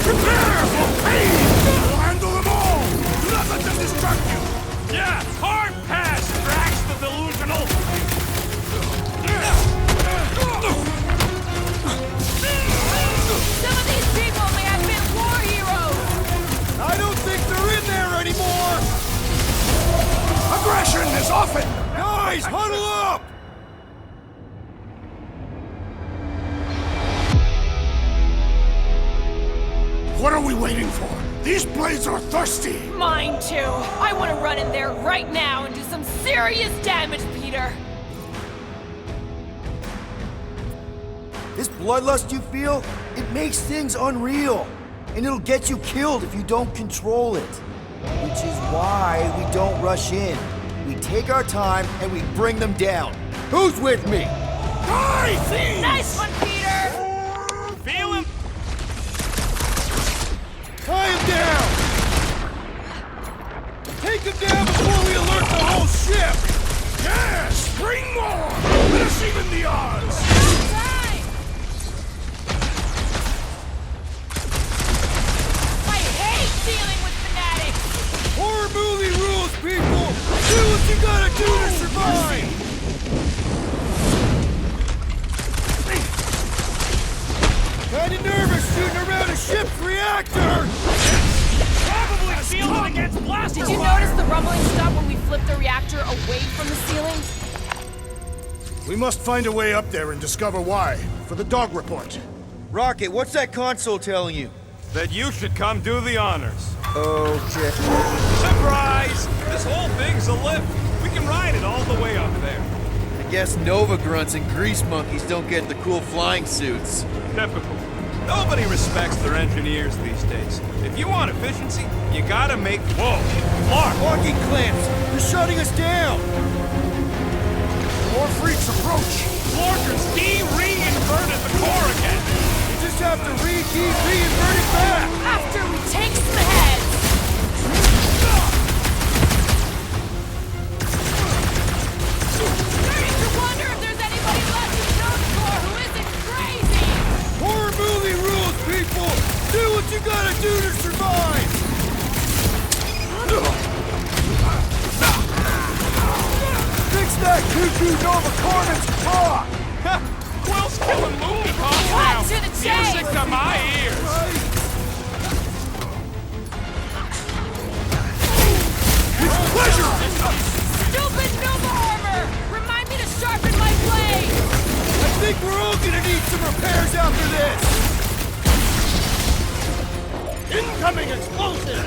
Speaker 4: Prepare for pain! We'll handle them all! Do not let them distract you!
Speaker 15: Yeah, hard pass, Drax the Delusional!
Speaker 16: Some of these people may have been war heroes!
Speaker 1: I don't think they're in there anymore!
Speaker 4: Aggression is often...
Speaker 1: Guys, huddle up!
Speaker 4: What are we waiting for? These blades are thirsty!
Speaker 16: Mine too! I want to run in there right now and do some serious damage, Peter!
Speaker 1: This bloodlust you feel, it makes things unreal. And it'll get you killed if you don't control it. Which is why we don't rush in. We take our time and we bring them down. Who's with me?
Speaker 4: Die, thieves!
Speaker 16: Nice one, Peter!
Speaker 15: Feel him?
Speaker 1: Tie him down! Take him down before we alert the whole ship!
Speaker 4: Yes! Bring more! Let us even the odds!
Speaker 16: I hate dealing with fanatics!
Speaker 1: Horror movie rules, people! Do what you gotta do to survive! Kinda nervous shooting around a ship's reactor!
Speaker 15: Probably feel it against blaster
Speaker 16: Did you
Speaker 15: fire.
Speaker 16: notice the rumbling stop when we flipped the reactor away from the ceiling?
Speaker 3: We must find a way up there and discover why, for the dog report.
Speaker 1: Rocket, what's that console telling you?
Speaker 15: That you should come do the honors.
Speaker 1: Okay.
Speaker 15: Surprise! This whole thing's a lift. We can ride it all the way up there.
Speaker 1: I guess Nova grunts and grease monkeys don't get the cool flying suits.
Speaker 15: Typical. Nobody respects their engineers these days. If you want efficiency, you gotta make... Whoa! Clark!
Speaker 1: Walking clamps! They're shutting us down!
Speaker 3: More freaks approach!
Speaker 15: Clarkers de-reinverted the core again!
Speaker 1: You just have to keep reinverting back!
Speaker 16: After we take some heads! Starting to wonder if there's anybody left in Nova Corps who isn't crazy!
Speaker 1: Horror movie rules, people! Do what you gotta do to survive!
Speaker 3: Nova Cornet's talk!
Speaker 15: Quill's killing movie calls
Speaker 16: Cut
Speaker 15: now.
Speaker 16: to the chase!
Speaker 15: Music to my ears.
Speaker 3: It's pleasure!
Speaker 16: Stupid Nova armor! Remind me to sharpen my blade!
Speaker 1: I think we're all gonna need some repairs after this!
Speaker 3: Incoming explosive!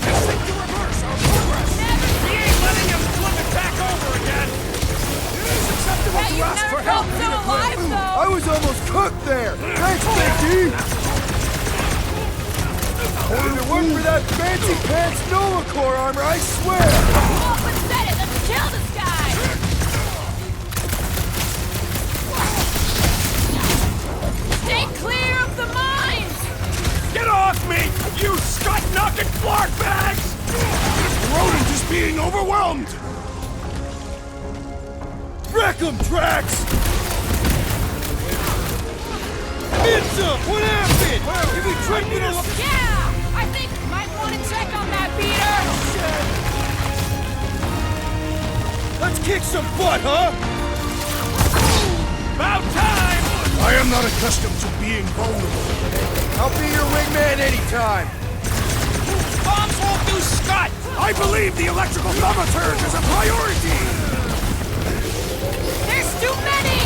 Speaker 3: Missing to reverse our progress!
Speaker 15: We ain't letting him flip it back over again.
Speaker 3: It is acceptable
Speaker 16: Hey,
Speaker 3: to
Speaker 16: you
Speaker 3: ask
Speaker 16: never
Speaker 3: for help!
Speaker 16: felt so alive, though!
Speaker 1: I was almost cooked there! Thanks, Big D! If it weren't for that fancy pants Nova Corps armor, I swear!
Speaker 16: Oh, but said it! Let's kill this guy! Stay clear of the mines!
Speaker 15: Get off me, you scut-knocking flark bags!
Speaker 3: This rodent is being overwhelmed!
Speaker 1: Wreck 'em, Drax! Mitza, what happened? Did we trip it along?
Speaker 16: Yeah! I think might want to check on that beater!
Speaker 1: Let's kick some butt, huh?
Speaker 15: About time!
Speaker 3: I am not accustomed to being vulnerable.
Speaker 1: I'll be your wingman anytime.
Speaker 15: Bombs won't do scut!
Speaker 3: I believe the electrical thaumaturge is a priority!
Speaker 16: There's too many!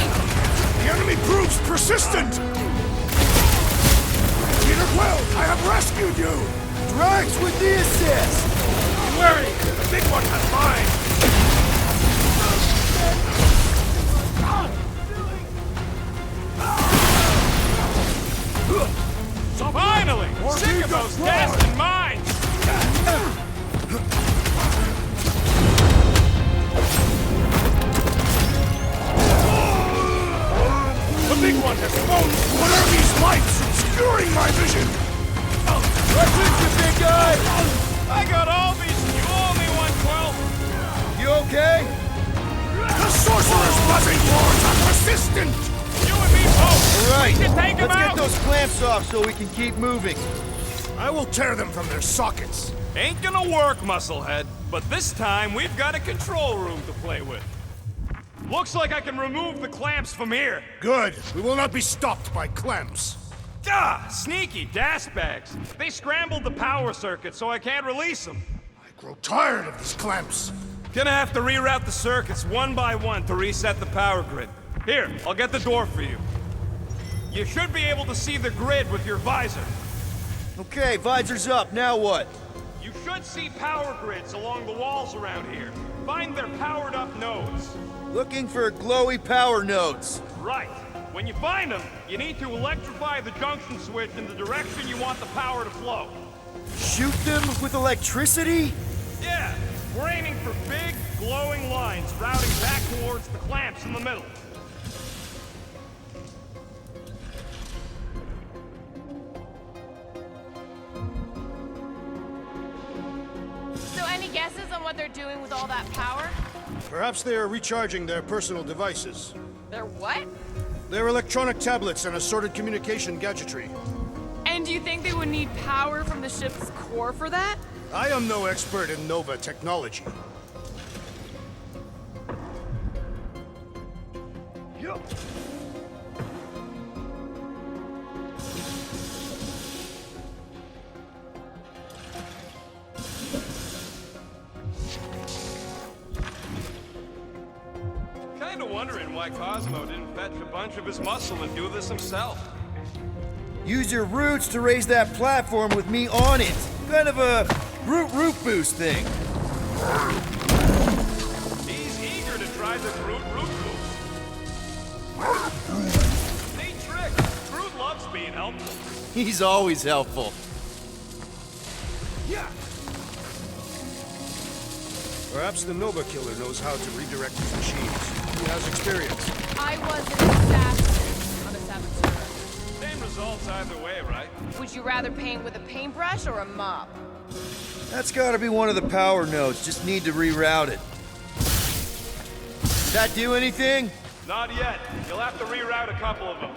Speaker 3: The enemy proves persistent! Peter Quill, I have rescued you!
Speaker 1: Drax with the assist!
Speaker 3: Don't worry, the big one has mine!
Speaker 15: Finally! Sick of those gas mines!
Speaker 3: The big one has flown! What are these lights obscuring my vision?
Speaker 1: What's with you, big guy?
Speaker 15: I got all these and you owe me one, Quill!
Speaker 1: You okay?
Speaker 3: The sorcerer's buzzing wards are persistent!
Speaker 15: You and me both!
Speaker 1: All right,
Speaker 15: We can take him
Speaker 1: let's
Speaker 15: out!
Speaker 1: get those clamps off so we can keep moving.
Speaker 3: I will tear them from their sockets.
Speaker 15: Ain't gonna work, Musclehead. But this time, we've got a control room to play with. Looks like I can remove the clamps from here.
Speaker 3: Good. We will not be stopped by clamps.
Speaker 15: Ah, sneaky das bags. They scrambled the power circuit, so I can't release them.
Speaker 3: I grow tired of these clamps.
Speaker 15: Gonna have to reroute the circuits one by one to reset the power grid. Here, I'll get the door for you. You should be able to see the grid with your visor.
Speaker 1: Okay, visor's up. Now what?
Speaker 15: You should see power grids along the walls around here. Find their powered up nodes.
Speaker 1: Looking for glowy power nodes.
Speaker 15: Right. When you find them, you need to electrify the junction switch in the direction you want the power to flow.
Speaker 1: Shoot them with electricity?
Speaker 15: Yeah, we're aiming for big, glowing lines routing back towards the clamps in the middle.
Speaker 16: So any guesses on what they're doing with all that power?
Speaker 3: Perhaps they are recharging their personal devices.
Speaker 16: They're what?
Speaker 3: Their electronic tablets and assorted communication gadgetry.
Speaker 16: And do you think they would need power from the ship's core for that?
Speaker 3: I am no expert in Nova technology.
Speaker 15: Kinda wondering why Cosmo didn't fetch a bunch of his muscle and do this himself.
Speaker 1: Use your roots to raise that platform with me on it. Kind of a root boost thing.
Speaker 15: He's eager to try this root boost. Neat trick. Groot loves being helpful.
Speaker 1: He's always helpful.
Speaker 15: Yeah.
Speaker 3: Perhaps the Nova Killer knows how to redirect his machines. He has experience.
Speaker 16: I was an assassin, not a saboteur.
Speaker 15: Same results either way, right?
Speaker 16: Would you rather paint with a paintbrush or a mop?
Speaker 1: That's gotta be one of the power nodes. Just need to reroute it. Did that do anything?
Speaker 15: Not yet. You'll have to reroute a couple of them.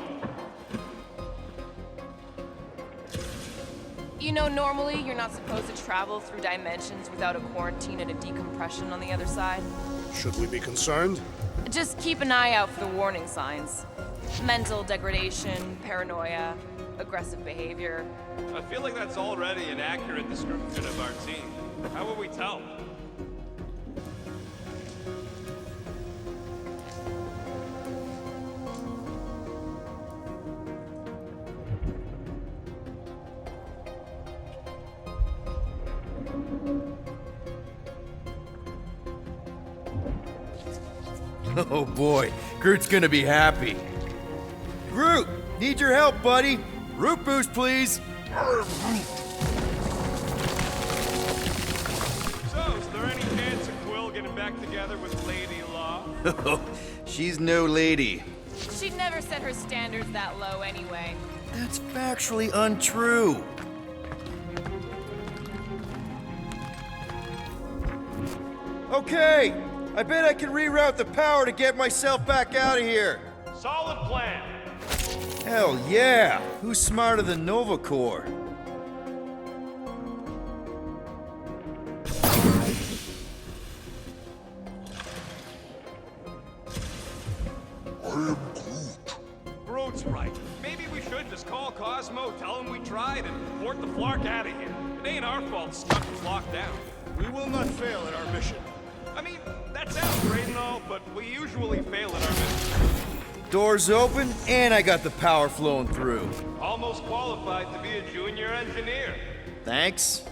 Speaker 16: You know, normally you're not supposed to travel through dimensions without a quarantine and a decompression on the other side.
Speaker 3: Should we be concerned?
Speaker 16: Just keep an eye out for the warning signs. Mental degradation, paranoia, aggressive behavior.
Speaker 15: I feel like that's already an accurate description of our team. How will we tell?
Speaker 1: Oh boy, Groot's gonna be happy. Groot, need your help, buddy. Root boost, please.
Speaker 15: So, is there any chance of Quill getting back together with Lady Law?
Speaker 1: She's no lady.
Speaker 16: She'd never set her standards that low anyway.
Speaker 1: That's factually untrue. Okay, I bet I can reroute the power to get myself back out of here.
Speaker 15: Solid plan.
Speaker 1: Hell yeah! Who's smarter than Nova Corps?
Speaker 15: Groot's right. Maybe we should just call Cosmo, tell him we tried, and port the Flark out of here. It ain't our fault stuff is locked down.
Speaker 3: We will not fail at our mission.
Speaker 15: I mean, that sounds great and all, but we usually fail at our mission.
Speaker 1: Doors open, and I got the power flowing through.
Speaker 15: Almost qualified to be a junior engineer.
Speaker 1: Thanks.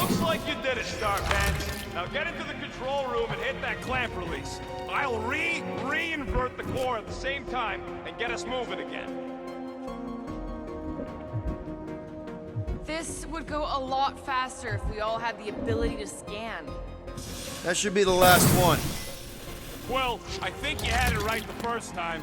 Speaker 15: Looks like you did it, Star Pants. Now get into the control room and hit that clamp release. I'll re-invert the core at the same time and get us moving again.
Speaker 16: This would go a lot faster if we all had the ability to scan.
Speaker 1: That should be the last one.
Speaker 15: Well, I think you had it right the first time.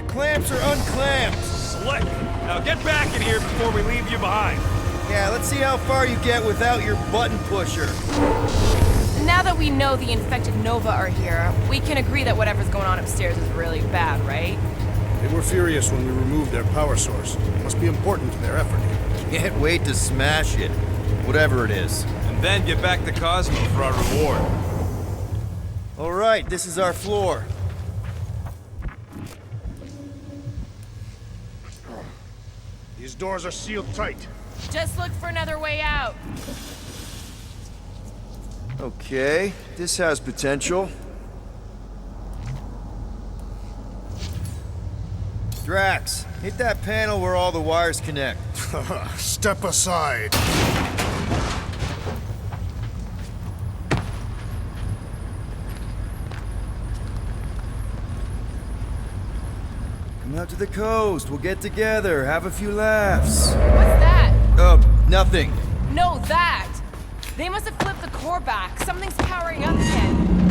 Speaker 1: Clamps are unclamped.
Speaker 15: Slick. Now get back in here before we leave you behind.
Speaker 1: Yeah, let's see how far you get without your button pusher.
Speaker 16: Now that we know the infected Nova are here, we can agree that whatever's going on upstairs is really bad, right?
Speaker 3: They were furious when we removed their power source. Must be important to their effort.
Speaker 1: Can't wait to smash it. Whatever it is.
Speaker 15: And then get back to Cosmo for our reward.
Speaker 1: All right, this is our floor.
Speaker 3: These doors are sealed tight.
Speaker 16: Just look for another way out.
Speaker 1: Okay, this has potential. Drax, hit that panel where all the wires connect.
Speaker 3: Step aside.
Speaker 1: Come out to the coast. We'll get together, have a few laughs.
Speaker 16: What's that?
Speaker 1: Nothing.
Speaker 16: No, that! They must have flipped the core back. Something's powering up again.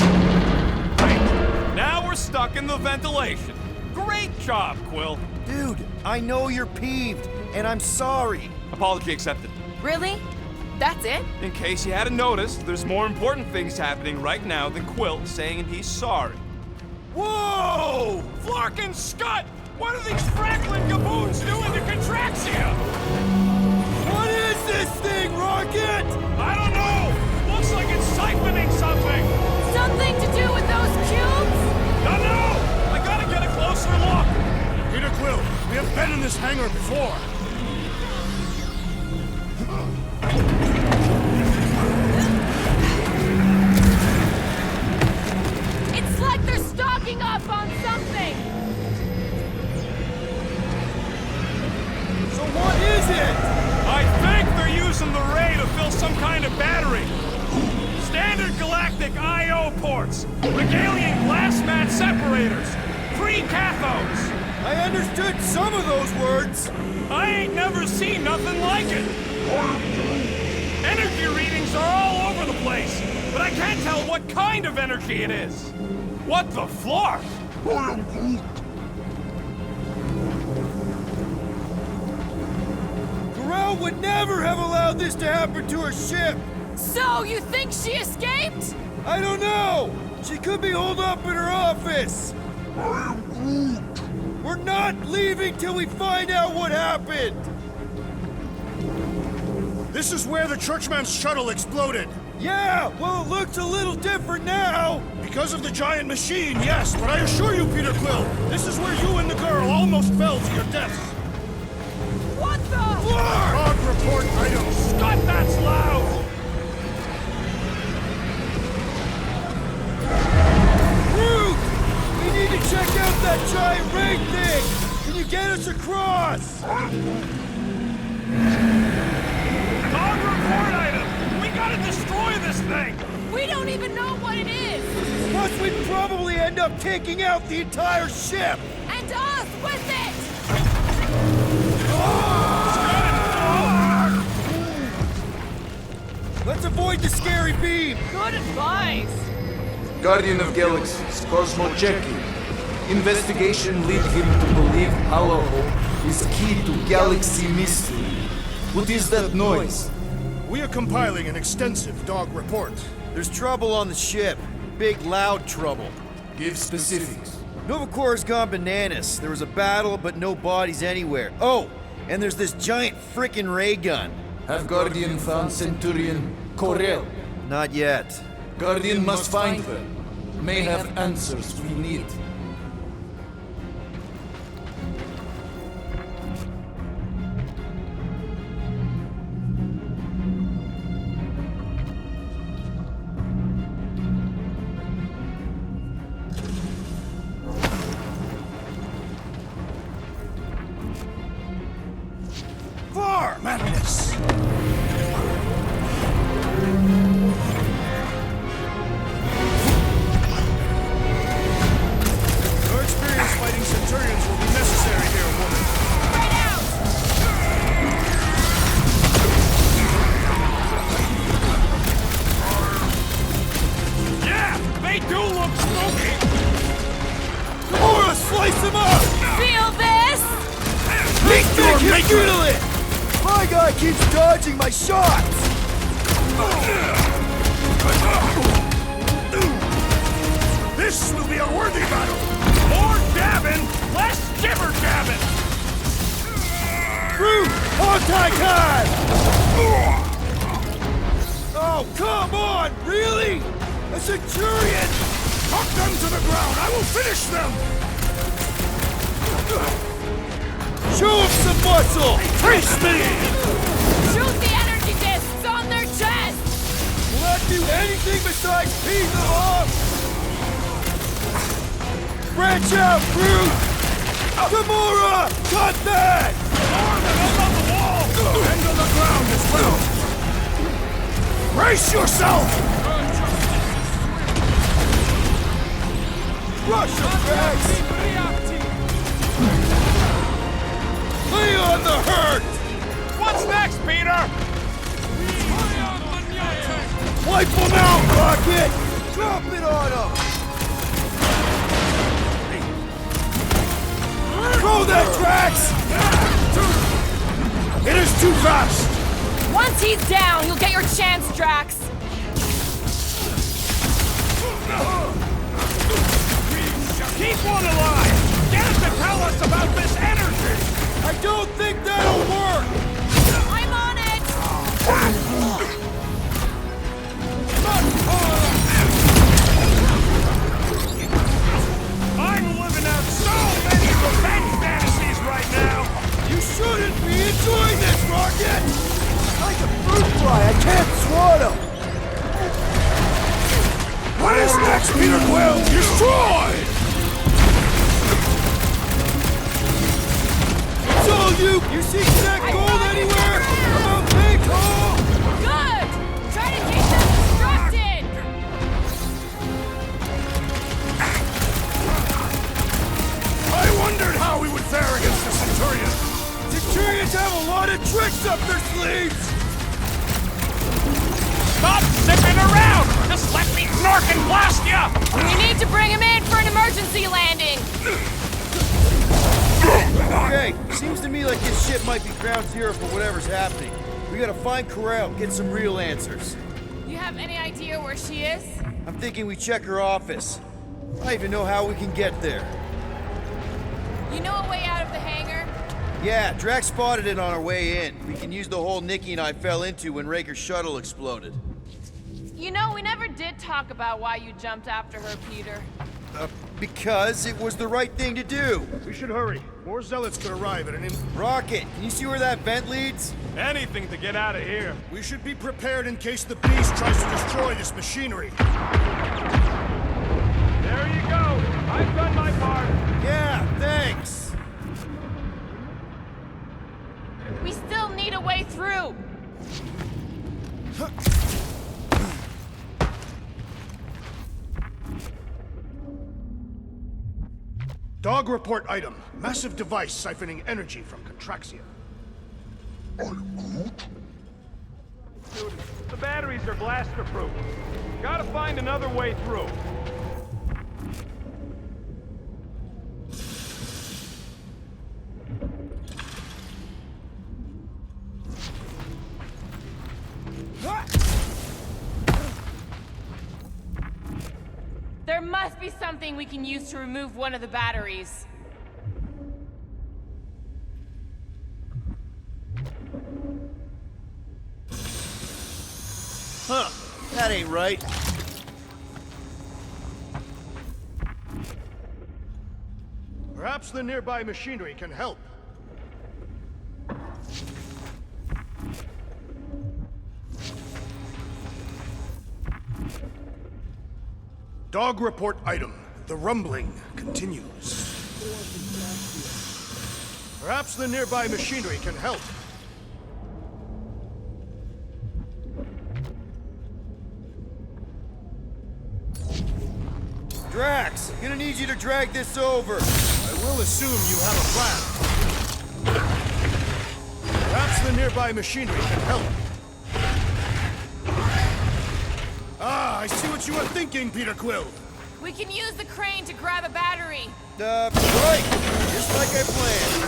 Speaker 15: Now we're stuck in the ventilation. Great job, Quill.
Speaker 1: Dude, I know you're peeved, and I'm sorry.
Speaker 15: Apology accepted.
Speaker 16: Really? That's it?
Speaker 15: In case you hadn't noticed, there's more important things happening right now than Quill saying he's sorry. Whoa! Flark and Scott! What are these Franklin gaboons doing to Contraxia?
Speaker 1: What is this thing, Rocket?
Speaker 15: I don't know! Looks like it's siphoning something!
Speaker 16: Something to do with those cubes?
Speaker 15: Don't know! I gotta get a closer look!
Speaker 3: Peter Quill, we have been in this hangar before.
Speaker 16: It's like they're stocking up on something!
Speaker 1: So what is it?
Speaker 15: I think they're using the ray to fill some kind of battery. Standard galactic I.O. ports, Regalian glass mat separators, free cathodes.
Speaker 1: I understood some of those words.
Speaker 15: I ain't never seen nothing like it. Energy readings are all over the place, but I can't tell what kind of energy it is. What the flark?
Speaker 1: Corral would never have allowed this to happen to her ship.
Speaker 16: So, you think she escaped?
Speaker 1: I don't know. She could be holed up in her office. We're not leaving till we find out what happened.
Speaker 3: This is where the Churchman's shuttle exploded.
Speaker 1: Yeah, well, it looks a little different now.
Speaker 3: Because of the giant machine, yes, but I assure you, Peter Quill, this is where you and the girl almost fell to your deaths.
Speaker 16: What the?
Speaker 3: Log report items.
Speaker 15: Scott, that's loud!
Speaker 1: Root! We need to check out that giant ray thing! Can you get us across?
Speaker 15: Dog report item! We gotta destroy this thing!
Speaker 16: We don't even know what it is!
Speaker 1: Plus, we'd probably end up taking out the entire ship!
Speaker 16: And us with it!
Speaker 1: Let's avoid the scary beam!
Speaker 16: Good advice!
Speaker 9: Guardian of Galaxies, Cosmo checking. Investigation lead him to believe Halaho is key to galaxy mystery. What is that noise?
Speaker 3: We are compiling an extensive dog report.
Speaker 1: There's trouble on the ship. Big, loud trouble.
Speaker 9: Give specifics.
Speaker 1: Nova Corps gone bananas. There was a battle, but no bodies anywhere. Oh, and there's this giant frickin' ray gun.
Speaker 9: Have Guardian found Centurion Corel?
Speaker 1: Not yet.
Speaker 9: Guardian must find her. May have answers we need.
Speaker 3: Far madness! Your experience fighting Centurions will be necessary here, woman.
Speaker 16: Right out!
Speaker 15: Yeah, they do look smoky!
Speaker 1: Laura, slice him up!
Speaker 16: Feel this?
Speaker 1: Make feel it! My guy keeps dodging my shots!
Speaker 3: This will be a worthy battle!
Speaker 15: More jabbing, less jibber jabbing!
Speaker 1: Root! Anti-con! Oh, come on! Really? A Centurion?
Speaker 3: Knock them to the ground! I will finish them!
Speaker 1: Show him some muscle!
Speaker 3: Face me!
Speaker 16: Shoot the energy discs on their chest!
Speaker 1: Will that do anything besides pee them off? Branch out, Groot! Gamora! Cut that!
Speaker 3: End on the ground as well! Brace yourself!
Speaker 1: Rush him, Drax! Lay on the hurt!
Speaker 15: What's next, Peter?
Speaker 1: Wipe him out, Rocket! Drop it on him! Throw that, Drax!
Speaker 3: It is too fast!
Speaker 16: Once he's down, you'll get your chance, Drax.
Speaker 15: Keep one alive! Get him to tell us about this energy!
Speaker 1: I don't think that'll work!
Speaker 16: I'm on it!
Speaker 15: I'm living out so many revenge fantasies right now!
Speaker 1: You shouldn't be enjoying this, Rocket! Like a fruit fly, I can't swallow!
Speaker 3: What is next, Peter Quill? Destroy!
Speaker 1: It's all you! You see that gold anywhere? I'm a big hole!
Speaker 16: Good! Try to keep them distracted!
Speaker 3: I wondered how we would fare against the Centurion!
Speaker 1: Centurions have a lot of tricks up their sleeves!
Speaker 15: Stop zipping around! Just let me snark and blast ya!
Speaker 16: We need to bring him in for an emergency landing!
Speaker 1: Okay, seems to me like this ship might be ground zero for whatever's happening. We gotta find Corral, get some real answers.
Speaker 16: You have any idea where she is?
Speaker 1: I'm thinking we check her office. I don't even know how we can get there.
Speaker 16: You know a way out of the hangar?
Speaker 1: Yeah, Drax spotted it on our way in. We can use the hole Nikki and I fell into when Raker's shuttle exploded.
Speaker 16: You know, we never did talk about why you jumped after her, Peter.
Speaker 1: Because it was the right thing to do.
Speaker 3: We should hurry. More zealots could arrive at an
Speaker 1: Rocket, can you see where that vent leads?
Speaker 15: Anything to get out of here.
Speaker 3: We should be prepared in case the beast tries to destroy this machinery.
Speaker 15: There you go. I've done my part.
Speaker 1: Yeah, thanks.
Speaker 16: We still need a way through.
Speaker 3: Dog report item. Massive device siphoning energy from Contraxia.
Speaker 15: Dude, the batteries are blaster-proof. Gotta find another way through.
Speaker 16: There must be something we can use to remove one of the batteries.
Speaker 1: Huh, that ain't right.
Speaker 3: Perhaps the nearby machinery can help. Dog report item. The rumbling continues. Perhaps the nearby machinery can help.
Speaker 1: Drax, gonna need you to drag this over.
Speaker 3: I will assume you have a plan. Perhaps the nearby machinery can help. Ah, I see what you were thinking, Peter Quill.
Speaker 16: We can use the crane to grab a battery.
Speaker 1: Right. Just like I planned.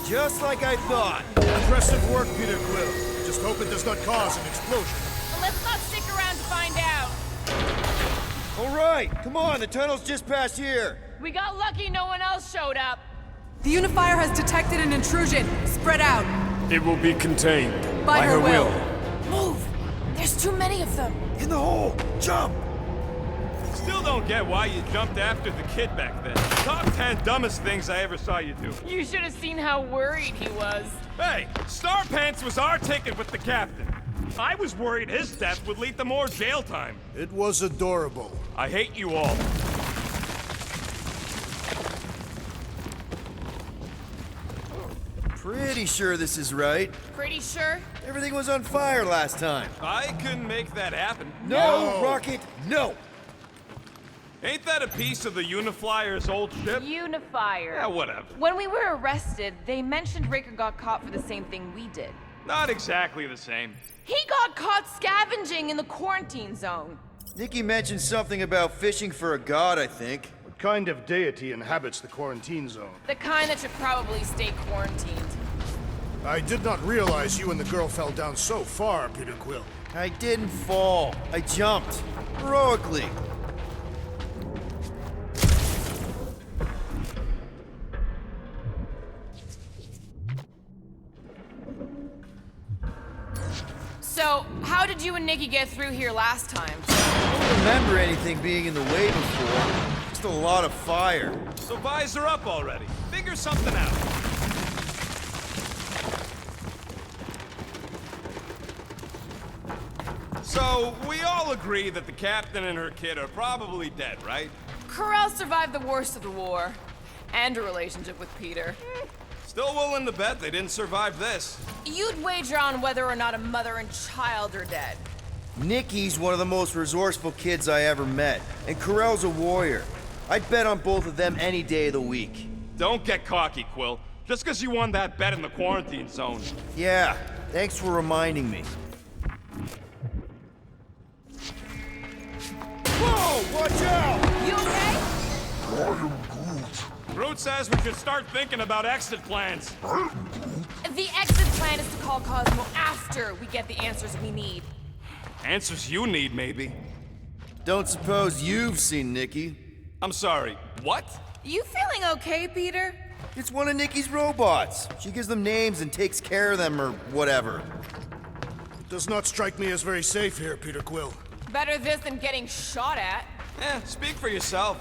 Speaker 1: Just like I thought.
Speaker 3: Impressive work, Peter Quill. Just hope it does not cause an explosion.
Speaker 16: But let's not stick around to find out.
Speaker 1: All right, come on, the tunnel's just past here.
Speaker 16: We got lucky no one else showed up.
Speaker 7: The Unifier has detected an intrusion. Spread out.
Speaker 15: It will be contained.
Speaker 7: By her will.
Speaker 16: Move! There's too many of them.
Speaker 1: In the hole! Jump!
Speaker 15: Still don't get why you jumped after the kid back then. Top 10 dumbest things I ever saw you do.
Speaker 16: You should have seen how worried he was.
Speaker 15: Hey, Star Pants was our ticket with the captain. I was worried his death would lead to more jail time.
Speaker 3: It was adorable.
Speaker 15: I hate you all.
Speaker 1: Pretty sure this is right.
Speaker 16: Pretty sure?
Speaker 1: Everything was on fire last time.
Speaker 15: I couldn't make that happen.
Speaker 1: No, Rocket, no!
Speaker 15: Ain't that a piece of the Uniflyer's old ship?
Speaker 16: Unifier.
Speaker 15: Yeah, whatever.
Speaker 16: When we were arrested, they mentioned Raker got caught for the same thing we did.
Speaker 15: Not exactly the same.
Speaker 16: He got caught scavenging in the quarantine zone.
Speaker 1: Nikki mentioned something about fishing for a god, I think.
Speaker 3: What kind of deity inhabits the quarantine zone?
Speaker 16: The kind that should probably stay quarantined.
Speaker 3: I did not realize you and the girl fell down so far, Peter Quill.
Speaker 1: I didn't fall. I jumped. Heroically.
Speaker 16: So, how did you and Nikki get through here last time?
Speaker 1: I don't remember anything being in the way before. Just a lot of fire.
Speaker 15: So visor up already. Figure something out. So, we all agree that the captain and her kid are probably dead, right?
Speaker 16: Corral survived the worst of the war. And a relationship with Peter.
Speaker 15: Still willing to bet they didn't survive this.
Speaker 16: You'd wager on whether or not a mother and child are dead.
Speaker 1: Nikki's one of the most resourceful kids I ever met, and Corell's a warrior. I'd bet on both of them any day of the week.
Speaker 15: Don't get cocky, Quill. Just because you won that bet in the quarantine zone.
Speaker 1: Yeah, thanks for reminding me. Whoa, watch out!
Speaker 16: You okay?
Speaker 15: Groot says we should start thinking about exit plans.
Speaker 16: The exit plan is to call Cosmo after we get the answers we need.
Speaker 15: Answers you need, maybe.
Speaker 1: Don't suppose you've seen Nikki?
Speaker 15: I'm sorry, what?
Speaker 16: You feeling okay, Peter?
Speaker 1: It's one of Nikki's robots. She gives them names and takes care of them or whatever.
Speaker 3: It does not strike me as very safe here, Peter Quill.
Speaker 16: Better this than getting shot at.
Speaker 15: Speak for yourself.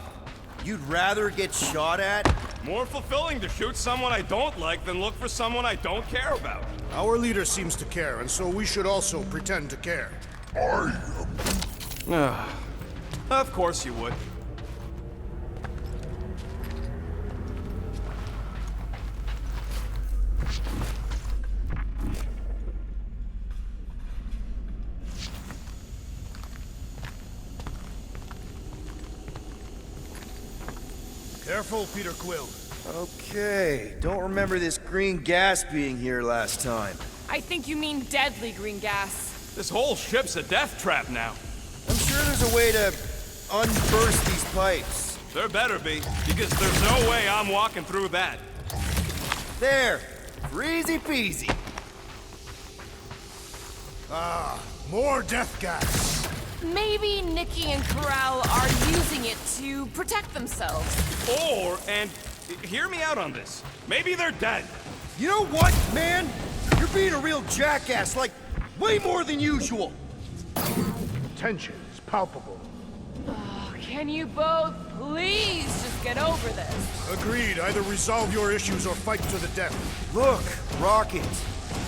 Speaker 1: You'd rather get shot at?
Speaker 15: More fulfilling to shoot someone I don't like than look for someone I don't care about.
Speaker 3: Our leader seems to care, and so we should also pretend to care.
Speaker 15: Of course you would.
Speaker 3: Careful, Peter Quill.
Speaker 1: Okay, don't remember this green gas being here last time.
Speaker 16: I think you mean deadly green gas.
Speaker 15: This whole ship's a death trap now.
Speaker 1: I'm sure there's a way to unburst these pipes.
Speaker 15: There better be, because there's no way I'm walking through that.
Speaker 1: There, easy peasy.
Speaker 3: Ah, more death gas.
Speaker 16: Maybe Nikki and Corral are using it to protect themselves.
Speaker 15: Or, and hear me out on this, maybe they're dead.
Speaker 1: You know what, man? You're being a real jackass, like, way more than usual.
Speaker 3: Tension is palpable.
Speaker 16: Oh, can you both please just get over this?
Speaker 3: Agreed. Either resolve your issues or fight to the death.
Speaker 1: Look, Rocket.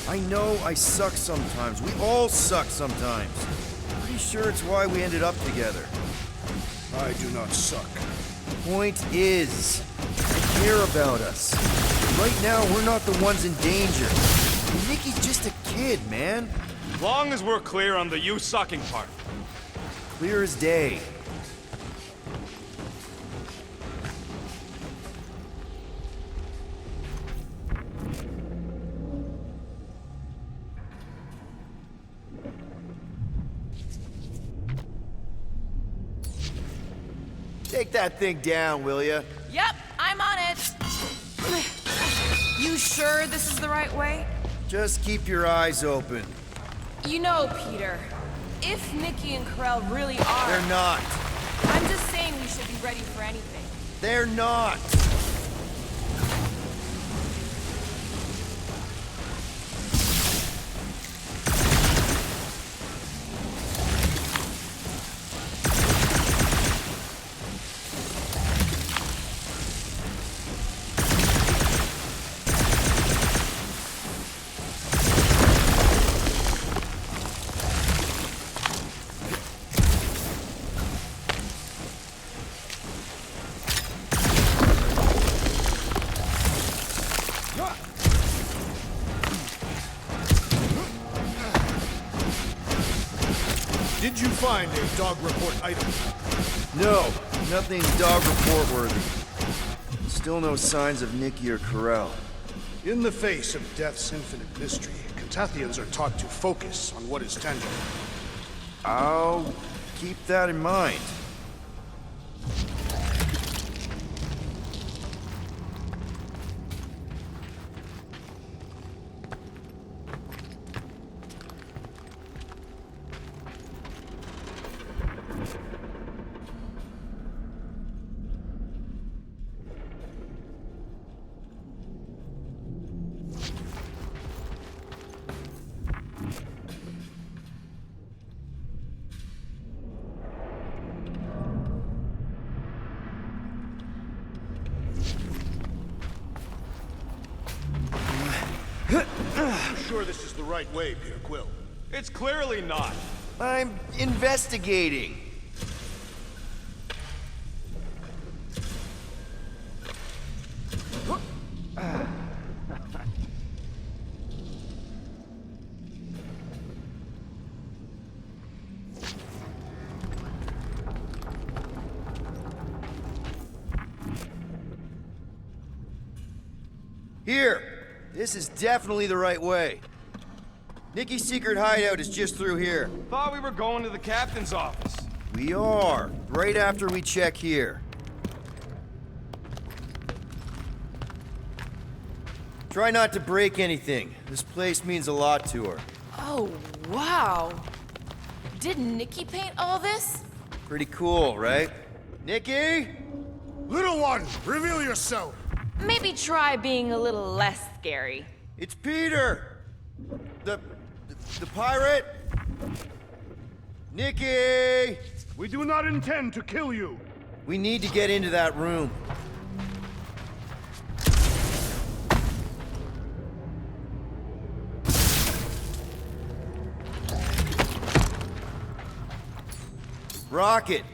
Speaker 1: I know I suck sometimes. We all suck sometimes. Pretty sure it's why we ended up together.
Speaker 3: I do not suck.
Speaker 1: Point is, they care about us. Right now, we're not the ones in danger. And Nikki's just a kid, man.
Speaker 15: As long as we're clear on the you sucking part.
Speaker 1: Clear as day. Take that thing down, will ya?
Speaker 16: Yep, I'm on it. You sure this is the right way?
Speaker 1: Just keep your eyes open.
Speaker 16: You know, Peter, if Nikki and Corell really are...
Speaker 1: They're not.
Speaker 16: I'm just saying we should be ready for anything.
Speaker 1: They're not.
Speaker 3: Did you find a dog report item?
Speaker 1: No, nothing dog report worthy. Still no signs of Nikki or Corell.
Speaker 3: In the face of death's infinite mystery, Catathians are taught to focus on what is tangible.
Speaker 1: I'll keep that in mind.
Speaker 3: I'm sure this is the right way, Peter Quill.
Speaker 15: It's clearly not.
Speaker 1: I'm investigating. Here! This is definitely the right way. Nikki's secret hideout is just through here.
Speaker 15: Thought we were going to the captain's office.
Speaker 1: We are, right after we check here. Try not to break anything. This place means a lot to her.
Speaker 16: Oh, wow. Did Nikki paint all this?
Speaker 1: Pretty cool, right? Nikki?
Speaker 3: Little one, reveal yourself!
Speaker 16: Maybe try being a little less scary.
Speaker 1: It's Peter! The pirate? Nikki!
Speaker 3: We do not intend to kill you.
Speaker 1: We need to get into that room. Rocket,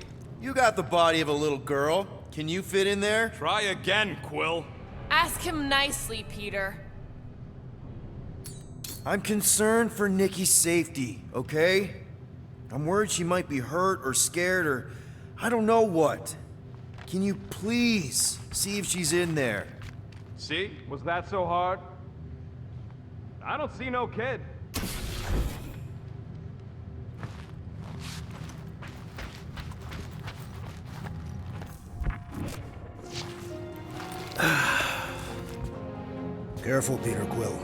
Speaker 1: you got the body of a little girl. Can you fit in there?
Speaker 15: Try again, Quill.
Speaker 16: Ask him nicely, Peter.
Speaker 1: I'm concerned for Nikki's safety, okay? I'm worried she might be hurt or scared or I don't know what. Can you please see if she's in there?
Speaker 15: See? Was that so hard? I don't see no kid.
Speaker 3: Careful, Peter Quill.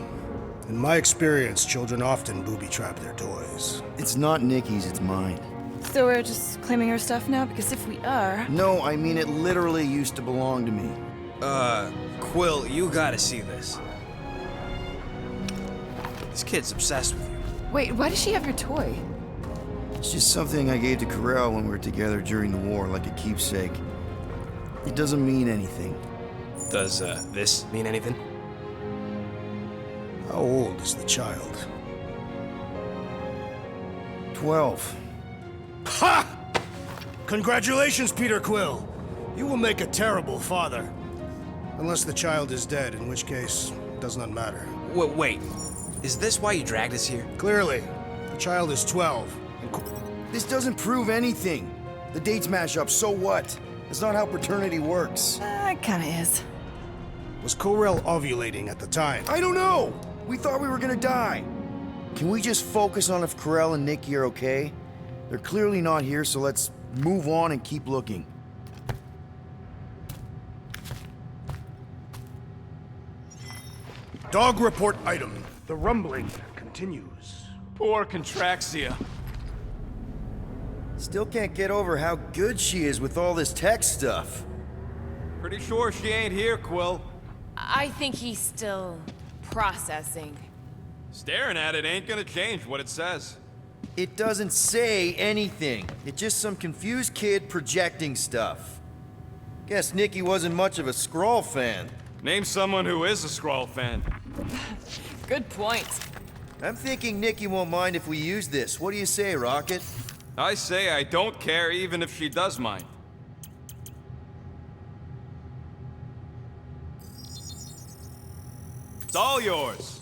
Speaker 3: In my experience, children often booby-trap their toys.
Speaker 1: It's not Nikki's, it's mine.
Speaker 2: So we're just claiming her stuff now? Because if we are...
Speaker 1: No, I mean it literally used to belong to me.
Speaker 13: Quill, you gotta see this. This kid's obsessed with you.
Speaker 2: Wait, why does she have your toy?
Speaker 1: It's just something I gave to Corell when we were together during the war, like a keepsake. It doesn't mean anything.
Speaker 13: Does, this mean anything?
Speaker 3: How old is the child?
Speaker 1: 12.
Speaker 3: Ha! Congratulations, Peter Quill. You will make a terrible father. Unless the child is dead, in which case, it does not matter.
Speaker 13: Wait. Is this why you dragged us here?
Speaker 3: Clearly. The child is 12.
Speaker 1: This doesn't prove anything. The dates mash up, so what? That's not how paternity works.
Speaker 2: It kinda is.
Speaker 3: Was Corell ovulating at the time?
Speaker 1: I don't know! We thought we were gonna die. Can we just focus on if Corell and Nikki are okay? They're clearly not here, so let's move on and keep looking.
Speaker 3: Dog report item. The rumbling continues.
Speaker 15: Poor Contraxia.
Speaker 1: Still can't get over how good she is with all this tech stuff.
Speaker 15: Pretty sure she ain't here, Quill.
Speaker 16: I think he's still processing.
Speaker 15: Staring at it ain't gonna change what it says.
Speaker 1: It doesn't say anything. It's just some confused kid projecting stuff. Guess Nikki wasn't much of a Skrull fan.
Speaker 15: Name someone who is a Skrull fan.
Speaker 16: Good point.
Speaker 1: I'm thinking Nikki won't mind if we use this. What do you say, Rocket?
Speaker 15: I say I don't care even if she does mind. It's all yours.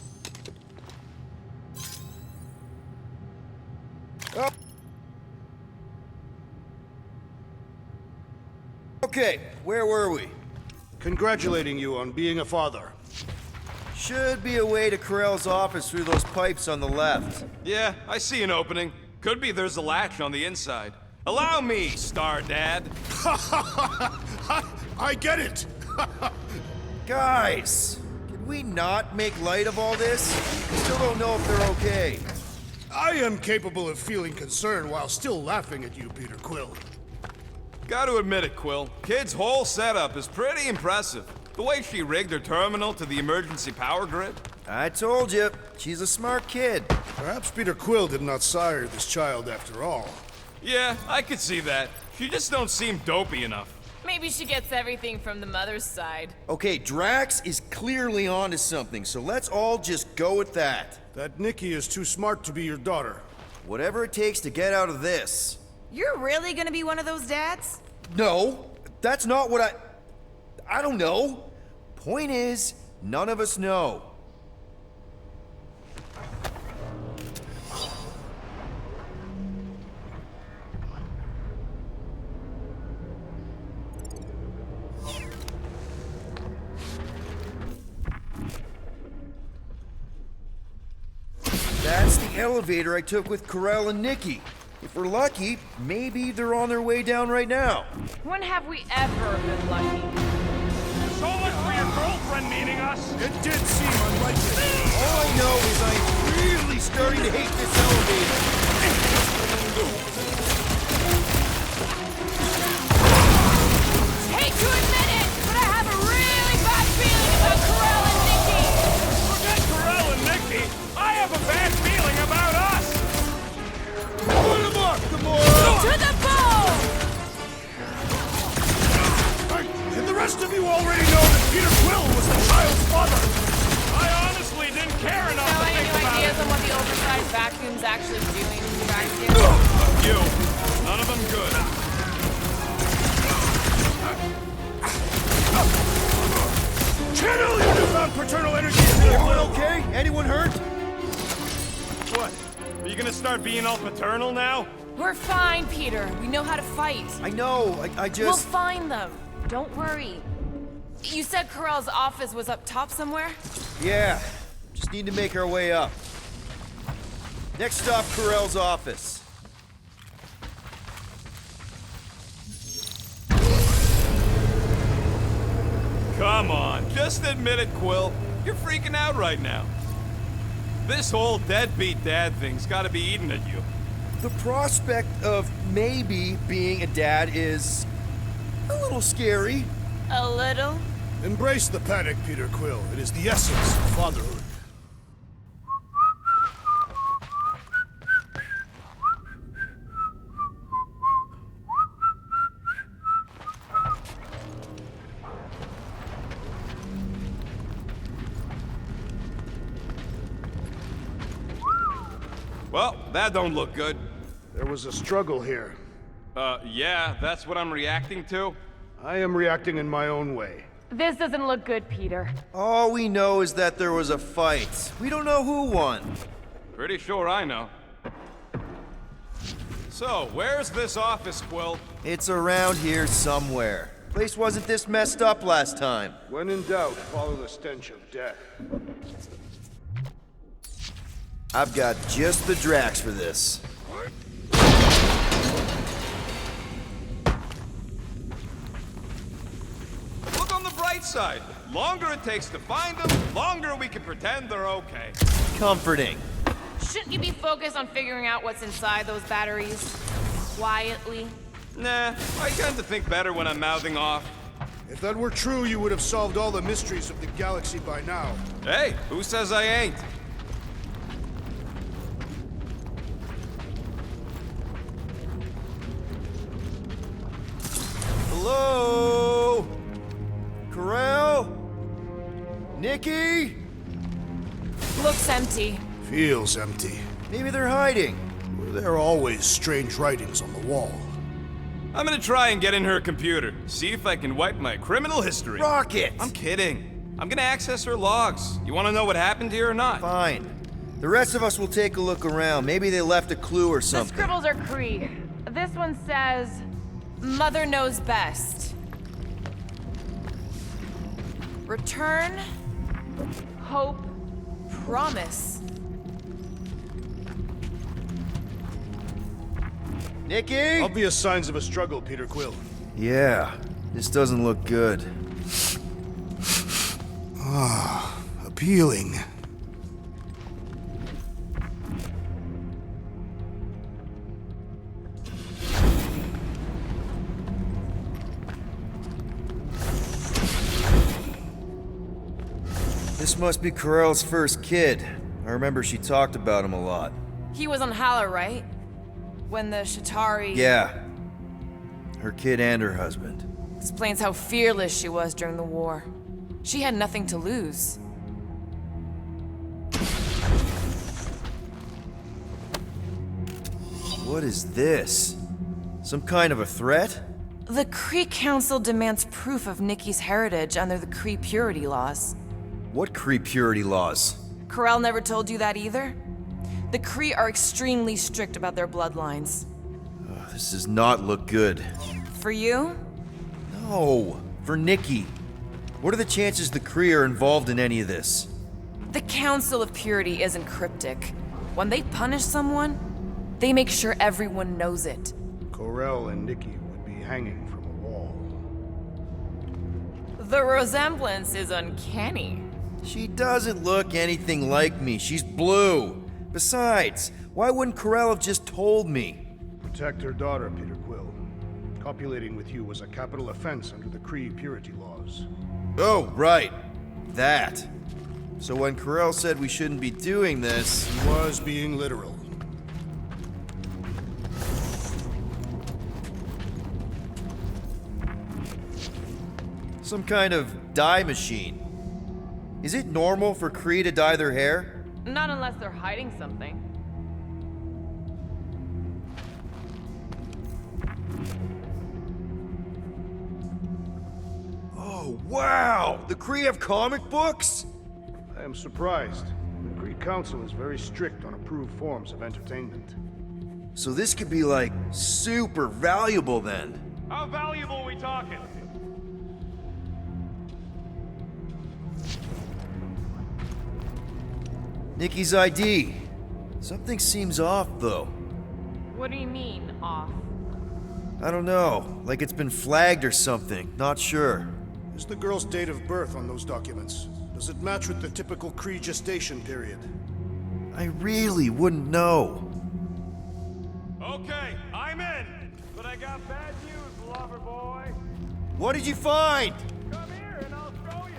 Speaker 1: Okay, where were we?
Speaker 3: Congratulating you on being a father.
Speaker 1: Should be a way to Corell's office through those pipes on the left.
Speaker 15: Yeah, I see an opening. Could be there's a latch on the inside. Allow me, Star Dad.
Speaker 3: I get it!
Speaker 1: Guys, can we not make light of all this? I still don't know if they're okay.
Speaker 3: I am capable of feeling concern while still laughing at you, Peter Quill.
Speaker 15: Gotta admit it, Quill. Kid's whole setup is pretty impressive. The way she rigged her terminal to the emergency power grid.
Speaker 1: I told you, she's a smart kid.
Speaker 3: Perhaps Peter Quill did not sire this child after all.
Speaker 15: Yeah, I could see that. She just don't seem dopey enough.
Speaker 16: Maybe she gets everything from the mother's side.
Speaker 1: Okay, Drax is clearly onto something, so let's all just go with that.
Speaker 3: That Nikki is too smart to be your daughter.
Speaker 1: Whatever it takes to get out of this.
Speaker 17: You're really gonna be one of those dads?
Speaker 1: No, that's not what I don't know. Point is, none of us know. That's the elevator I took with Corell and Nikki. If we're lucky, maybe they're on their way down right now.
Speaker 16: When have we ever been lucky?
Speaker 15: So much for your girlfriend meeting us.
Speaker 3: It did seem unlikely.
Speaker 1: All I know is I'm really starting to hate this elevator.
Speaker 16: Hate to admit it, but I have a really bad feeling about Corell and Nikki.
Speaker 15: Forget Corell and Nikki. I have a bad feeling about us.
Speaker 1: Put him up, come on!
Speaker 16: To the bone!
Speaker 3: And the rest of you already know that Peter Quill was the child's father.
Speaker 15: I honestly didn't care enough
Speaker 16: So
Speaker 15: to
Speaker 16: any
Speaker 15: think
Speaker 16: new
Speaker 15: about
Speaker 16: ideas
Speaker 15: it.
Speaker 16: on what the oversized vacuum's actually doing back here?
Speaker 15: Fuck you. None of them good.
Speaker 3: Channel your newfound paternal energy!
Speaker 1: Everyone okay? Anyone hurt?
Speaker 15: What? Are you gonna start being all paternal now?
Speaker 16: We're fine, Peter. We know how to fight.
Speaker 1: I know, I just...
Speaker 16: We'll find them. Don't worry. You said Corell's office was up top somewhere?
Speaker 1: Yeah, just need to make our way up. Next stop, Corell's office.
Speaker 15: Come on, just admit it, Quill. You're freaking out right now. This whole deadbeat dad thing's gotta be eating at you.
Speaker 1: The prospect of maybe being a dad is a little scary.
Speaker 16: A little?
Speaker 3: Embrace the panic, Peter Quill. It is the essence of fatherhood.
Speaker 15: Well, that don't look good.
Speaker 3: There was a struggle here.
Speaker 15: Yeah, that's what I'm reacting to?
Speaker 3: I am reacting in my own way.
Speaker 16: This doesn't look good, Peter.
Speaker 1: All we know is that there was a fight. We don't know who won.
Speaker 15: Pretty sure I know. So, where's this office, Quill?
Speaker 1: It's around here somewhere. Place wasn't this messed up last time.
Speaker 3: When in doubt, follow the stench of death.
Speaker 1: I've got just the Drax for this.
Speaker 15: Look on the bright side. Longer it takes to find them, longer we can pretend they're okay.
Speaker 1: Comforting.
Speaker 16: Shouldn't you be focused on figuring out what's inside those batteries? Quietly?
Speaker 15: Nah, I tend to think better when I'm mouthing off.
Speaker 3: If that were true, you would have solved all the mysteries of the galaxy by now.
Speaker 15: Hey, who says I ain't?
Speaker 1: Hello? Corell? Nikki?
Speaker 16: Looks empty.
Speaker 3: Feels empty.
Speaker 1: Maybe they're hiding.
Speaker 3: There are always strange writings on the wall.
Speaker 15: I'm gonna try and get in her computer, see if I can wipe my criminal history.
Speaker 1: Rocket!
Speaker 15: I'm kidding. I'm gonna access her logs. You wanna know what happened here or not?
Speaker 1: Fine. The rest of us will take a look around. Maybe they left a clue or
Speaker 16: The
Speaker 1: something.
Speaker 16: scribbles are Kree. This one says, Mother knows best. Return, hope, promise.
Speaker 1: Nikki?
Speaker 3: Obvious signs of a struggle, Peter Quill.
Speaker 1: Yeah, this doesn't look good.
Speaker 3: Ah, appealing.
Speaker 1: This must be Corell's first kid. I remember she talked about him a lot.
Speaker 16: He was on Hala, right? When the Shatari...
Speaker 1: Yeah. Her kid and her husband.
Speaker 16: Explains how fearless she was during the war. She had nothing to lose.
Speaker 1: What is this? Some kind of a threat?
Speaker 16: The Kree Council demands proof of Nikki's heritage under the Kree purity laws.
Speaker 1: What Kree purity laws?
Speaker 16: Corell never told you that either? The Kree are extremely strict about their bloodlines.
Speaker 1: Oh, this does not look good.
Speaker 16: For you?
Speaker 1: No, for Nikki. What are the chances the Kree are involved in any of this?
Speaker 16: The Council of Purity isn't cryptic. When they punish someone, they make sure everyone knows it.
Speaker 3: Corell and Nikki would be hanging from a wall.
Speaker 16: The resemblance is uncanny.
Speaker 1: She doesn't look anything like me. She's blue. Besides, why wouldn't Corell have just told me?
Speaker 3: Protect her daughter, Peter Quill. Copulating with you was a capital offense under the Kree purity laws.
Speaker 1: Oh, right. That. So when Corell said we shouldn't be doing this...
Speaker 3: He was being literal.
Speaker 1: Some kind of dye machine. Is it normal for Kree to dye their hair?
Speaker 16: Not unless they're hiding something.
Speaker 1: Oh, wow! The Kree have comic books?
Speaker 3: I am surprised. The Kree Council is very strict on approved forms of entertainment.
Speaker 1: So this could be, like, super valuable then.
Speaker 15: How valuable are we talking?
Speaker 1: Nikki's ID. Something seems off, though.
Speaker 16: What do you mean, off?
Speaker 1: I don't know. Like it's been flagged or something. Not sure.
Speaker 3: Is the girl's date of birth on those documents? Does it match with the typical Kree gestation period?
Speaker 1: I really wouldn't know.
Speaker 15: Okay, I'm in. But I got bad news, lover boy.
Speaker 1: What did you find?
Speaker 15: Come here and I'll show you.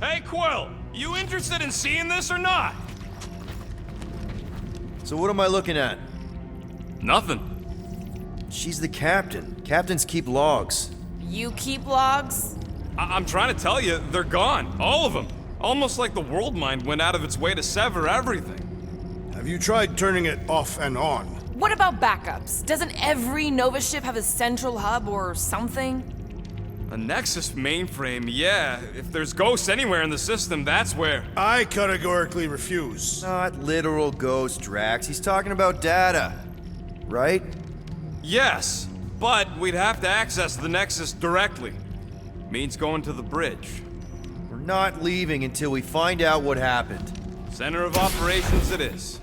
Speaker 15: Hey, Quill, you interested in seeing this or not?
Speaker 1: So what am I looking at?
Speaker 15: Nothing.
Speaker 1: She's the captain. Captains keep logs.
Speaker 16: You keep logs?
Speaker 15: I'm trying to tell you, they're gone. All of them. Almost like the world mind went out of its way to sever everything.
Speaker 3: Have you tried turning it off and on?
Speaker 16: What about backups? Doesn't every Nova ship have a central hub or something?
Speaker 15: A Nexus mainframe, yeah. If there's ghosts anywhere in the system, that's where.
Speaker 3: I categorically refuse.
Speaker 1: Not literal ghost, Drax. He's talking about data. Right?
Speaker 15: Yes, but we'd have to access the Nexus directly. Means going to the bridge.
Speaker 1: We're not leaving until we find out what happened.
Speaker 15: Center of operations it is.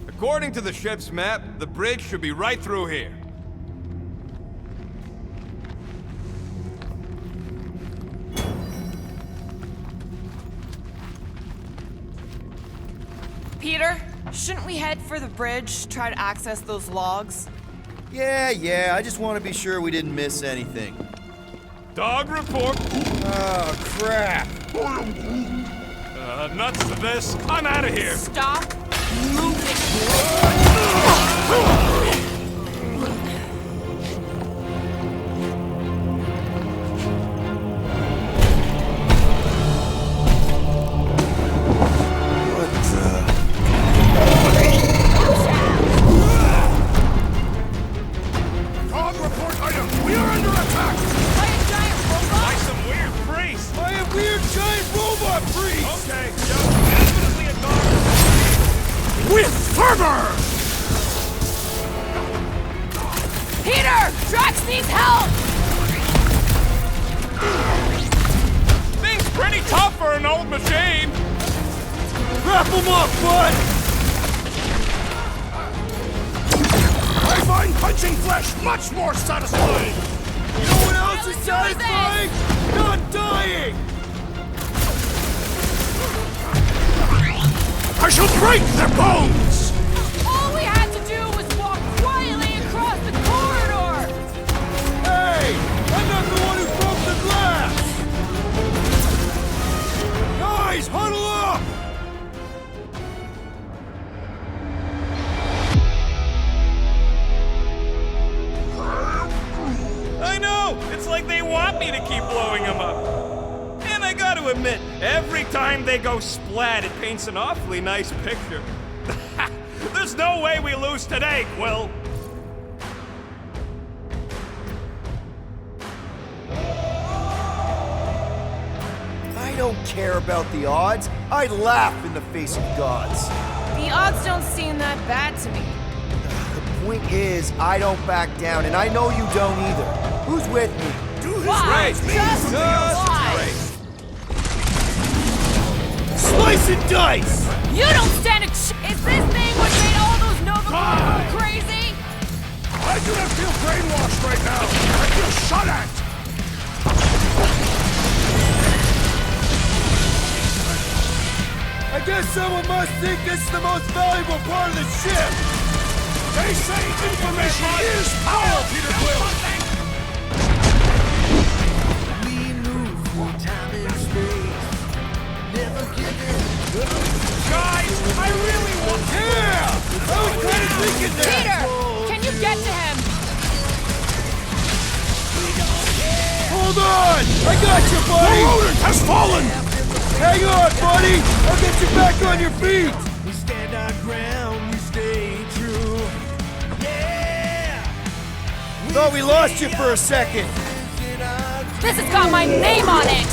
Speaker 15: According to the ship's map, the bridge should be right through here.
Speaker 16: Peter, shouldn't we head for the bridge, try to access those logs?
Speaker 1: Yeah, I just want to be sure we didn't miss anything.
Speaker 15: Dog report.
Speaker 1: Oh, crap.
Speaker 15: Nuts to this. I'm out of here.
Speaker 16: Stop moving.
Speaker 3: Dog report item! We are under attack!
Speaker 16: By a giant robot?
Speaker 15: By some weird priest.
Speaker 1: By a weird giant robot priest!
Speaker 15: Okay, definitely a dog.
Speaker 3: with fervor!
Speaker 16: Peter! Drax needs help!
Speaker 15: Thing's pretty tough for an old machine.
Speaker 3: Wrap him up, bud! I find punching flesh much more satisfying!
Speaker 1: You know what else is satisfying? Not dying!
Speaker 3: I shall break their bones!
Speaker 16: All we had to do was walk quietly across the corridor!
Speaker 1: Hey! I'm not the one who broke the glass! Guys, huddle up!
Speaker 15: I know! It's like they want me to keep blowing them up. And I gotta admit, every time they go splat, it paints an awfully nice picture. There's no way we lose today, Quill.
Speaker 1: I don't care about the odds. I laugh in the face of gods.
Speaker 16: The odds don't seem that bad to me.
Speaker 1: The point is, I don't back down, and I know you don't either. Who's with me?
Speaker 16: Why? Just why?
Speaker 1: Slice and dice!
Speaker 16: You don't stand a Is this thing what made all those Nova go crazy?
Speaker 3: I do not feel brainwashed right now! I feel shot at!
Speaker 1: I guess someone must think this is the most valuable part of the ship!
Speaker 3: They say information is power, Peter Quill!
Speaker 1: We move through time and space. Never giving
Speaker 15: Guys, I really want...
Speaker 1: Yeah! I was kind of thinking that!
Speaker 16: Peter! Can you get to him?
Speaker 1: Hold on! I got you, buddy!
Speaker 3: The rodent has fallen!
Speaker 1: Hang on, buddy! I'll get you back on your feet!
Speaker 18: We stand our ground, we stay true. Yeah!
Speaker 1: Thought we lost you for a second.
Speaker 16: This has got my name on it!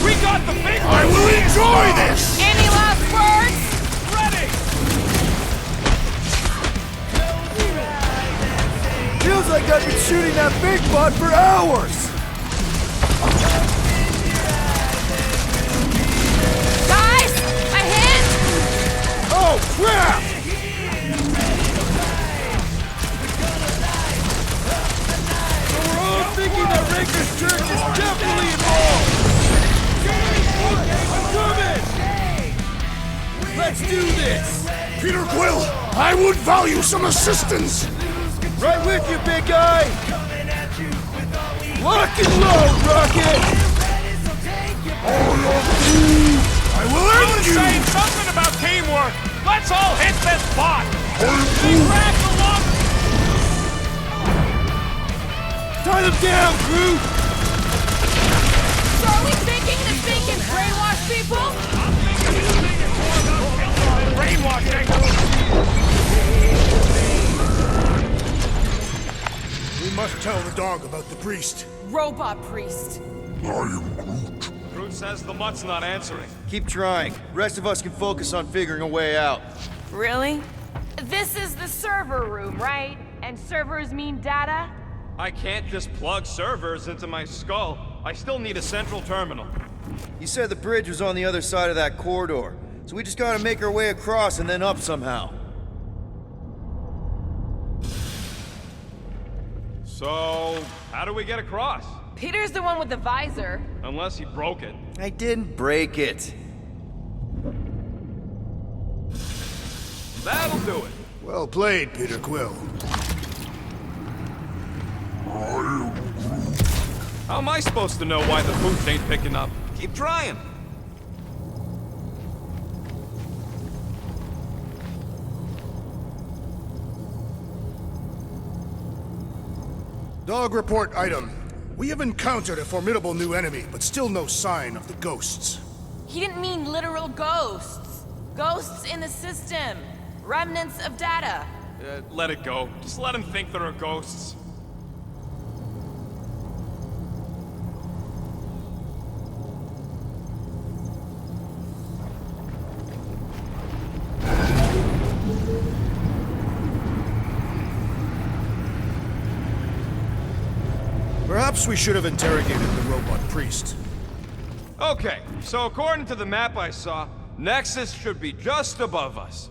Speaker 15: We got the big one!
Speaker 3: I will enjoy this!
Speaker 16: Any last words?
Speaker 15: Ready!
Speaker 1: Feels like I've been shooting that big butt for hours!
Speaker 16: Guys! A hint?
Speaker 1: Oh, crap! So we're all thinking that Raker's Church is definitely involved! I'm coming! Let's do this!
Speaker 3: Peter Quill, I would value some assistance!
Speaker 1: Right with you, big guy! Lock and load, Rocket!
Speaker 3: I will end you!
Speaker 15: Saying something about teamwork! Let's all hit this spot! They grabbed the lock!
Speaker 1: Tie them down, Groot!
Speaker 16: So are we thinking this thing can brainwash people?
Speaker 15: Brainwashing!
Speaker 3: We must tell the dog about the priest.
Speaker 16: Robot priest.
Speaker 3: I am Groot.
Speaker 15: Groot says the mutt's not answering.
Speaker 1: Keep trying. Rest of us can focus on figuring a way out.
Speaker 16: Really? This is the server room, right? And servers mean data?
Speaker 15: I can't just plug servers into my skull. I still need a central terminal.
Speaker 1: You said the bridge was on the other side of that corridor, so we just gotta make our way across and then up somehow.
Speaker 15: So, how do we get across?
Speaker 16: Peter's the one with the visor.
Speaker 15: Unless he broke it.
Speaker 1: I didn't break it.
Speaker 15: That'll do it.
Speaker 3: Well played, Peter Quill.
Speaker 15: How am I supposed to know why the booth ain't picking up? Keep trying.
Speaker 3: Dog report item. We have encountered a formidable new enemy, but still no sign of the ghosts.
Speaker 16: He didn't mean literal ghosts. Ghosts in the system. Remnants of data.
Speaker 15: Let it go. Just let him think there are ghosts.
Speaker 3: Perhaps we should have interrogated the robot priest.
Speaker 15: Okay, so according to the map I saw, Nexus should be just above us.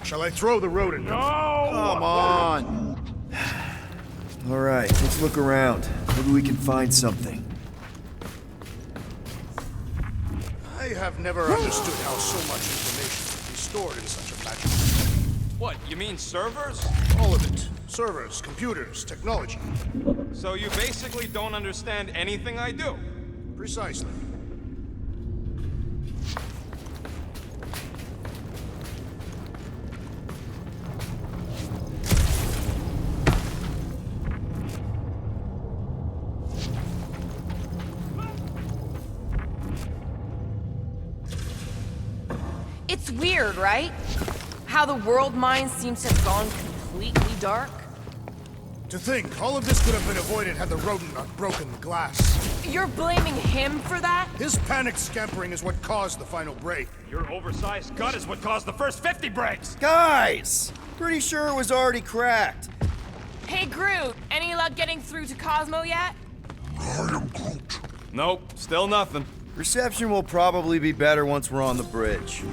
Speaker 3: Shall I throw the rodent?
Speaker 15: No!
Speaker 1: Come on! Alright, let's look around. Maybe we can find something.
Speaker 3: I have never understood how so much information can be stored in such a magic.
Speaker 15: What, you mean servers?
Speaker 3: All of it. Servers, computers, technology.
Speaker 15: So you basically don't understand anything I do?
Speaker 3: Precisely.
Speaker 16: It's weird, right? How the world mind seems to have gone completely dark.
Speaker 3: To think, all of this could have been avoided had the rodent not broken the glass.
Speaker 16: You're blaming him for that?
Speaker 3: His panicked scampering is what caused the final break.
Speaker 15: Your oversized gut is what caused the first 50 breaks!
Speaker 1: Guys! Pretty sure it was already cracked.
Speaker 16: Hey, Groot, any luck getting through to Cosmo yet?
Speaker 15: Nope, still nothing.
Speaker 1: Reception will probably be better once we're on the bridge.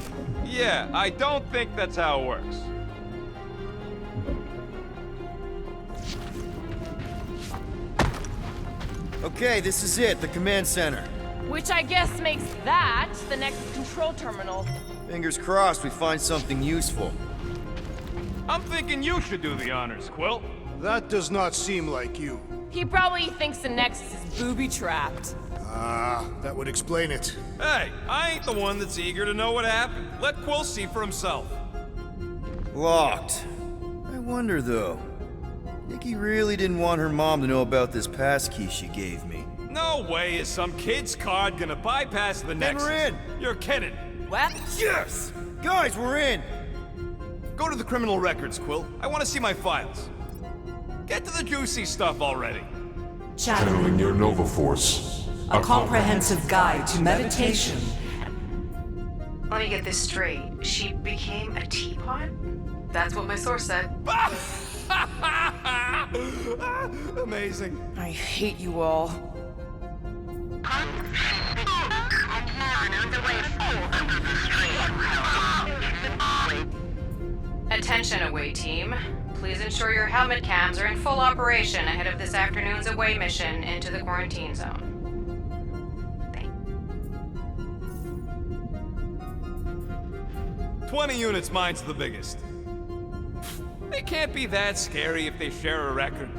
Speaker 15: Yeah, I don't think that's how it works.
Speaker 1: Okay, this is it, the command center.
Speaker 16: Which I guess makes that the next control terminal.
Speaker 1: Fingers crossed we find something useful.
Speaker 15: I'm thinking you should do the honors, Quill.
Speaker 3: That does not seem like you.
Speaker 16: He probably thinks the Nexus is booby-trapped.
Speaker 3: Ah, that would explain it.
Speaker 15: Hey, I ain't the one that's eager to know what happened. Let Quill see for himself.
Speaker 1: Locked. I wonder, though. Nikki really didn't want her mom to know about this passkey she gave me.
Speaker 15: No way is some kid's card gonna bypass the Nexus.
Speaker 1: Then we're in!
Speaker 15: You're kidding.
Speaker 16: What?
Speaker 1: Yes! Guys, we're in!
Speaker 15: Go to the criminal records, Quill. I want to see my files. Get to the juicy stuff already.
Speaker 19: Channeling your Nova Force.
Speaker 20: A comprehensive guide to meditation.
Speaker 7: Let me get this straight. She became a teapot? That's what my source said.
Speaker 15: Amazing.
Speaker 16: I hate you all.
Speaker 21: Attention away team. Please ensure your helmet cams are in full operation ahead of this afternoon's away mission into the quarantine zone.
Speaker 15: 20 units, mine's the biggest. They can't be that scary if they share a record.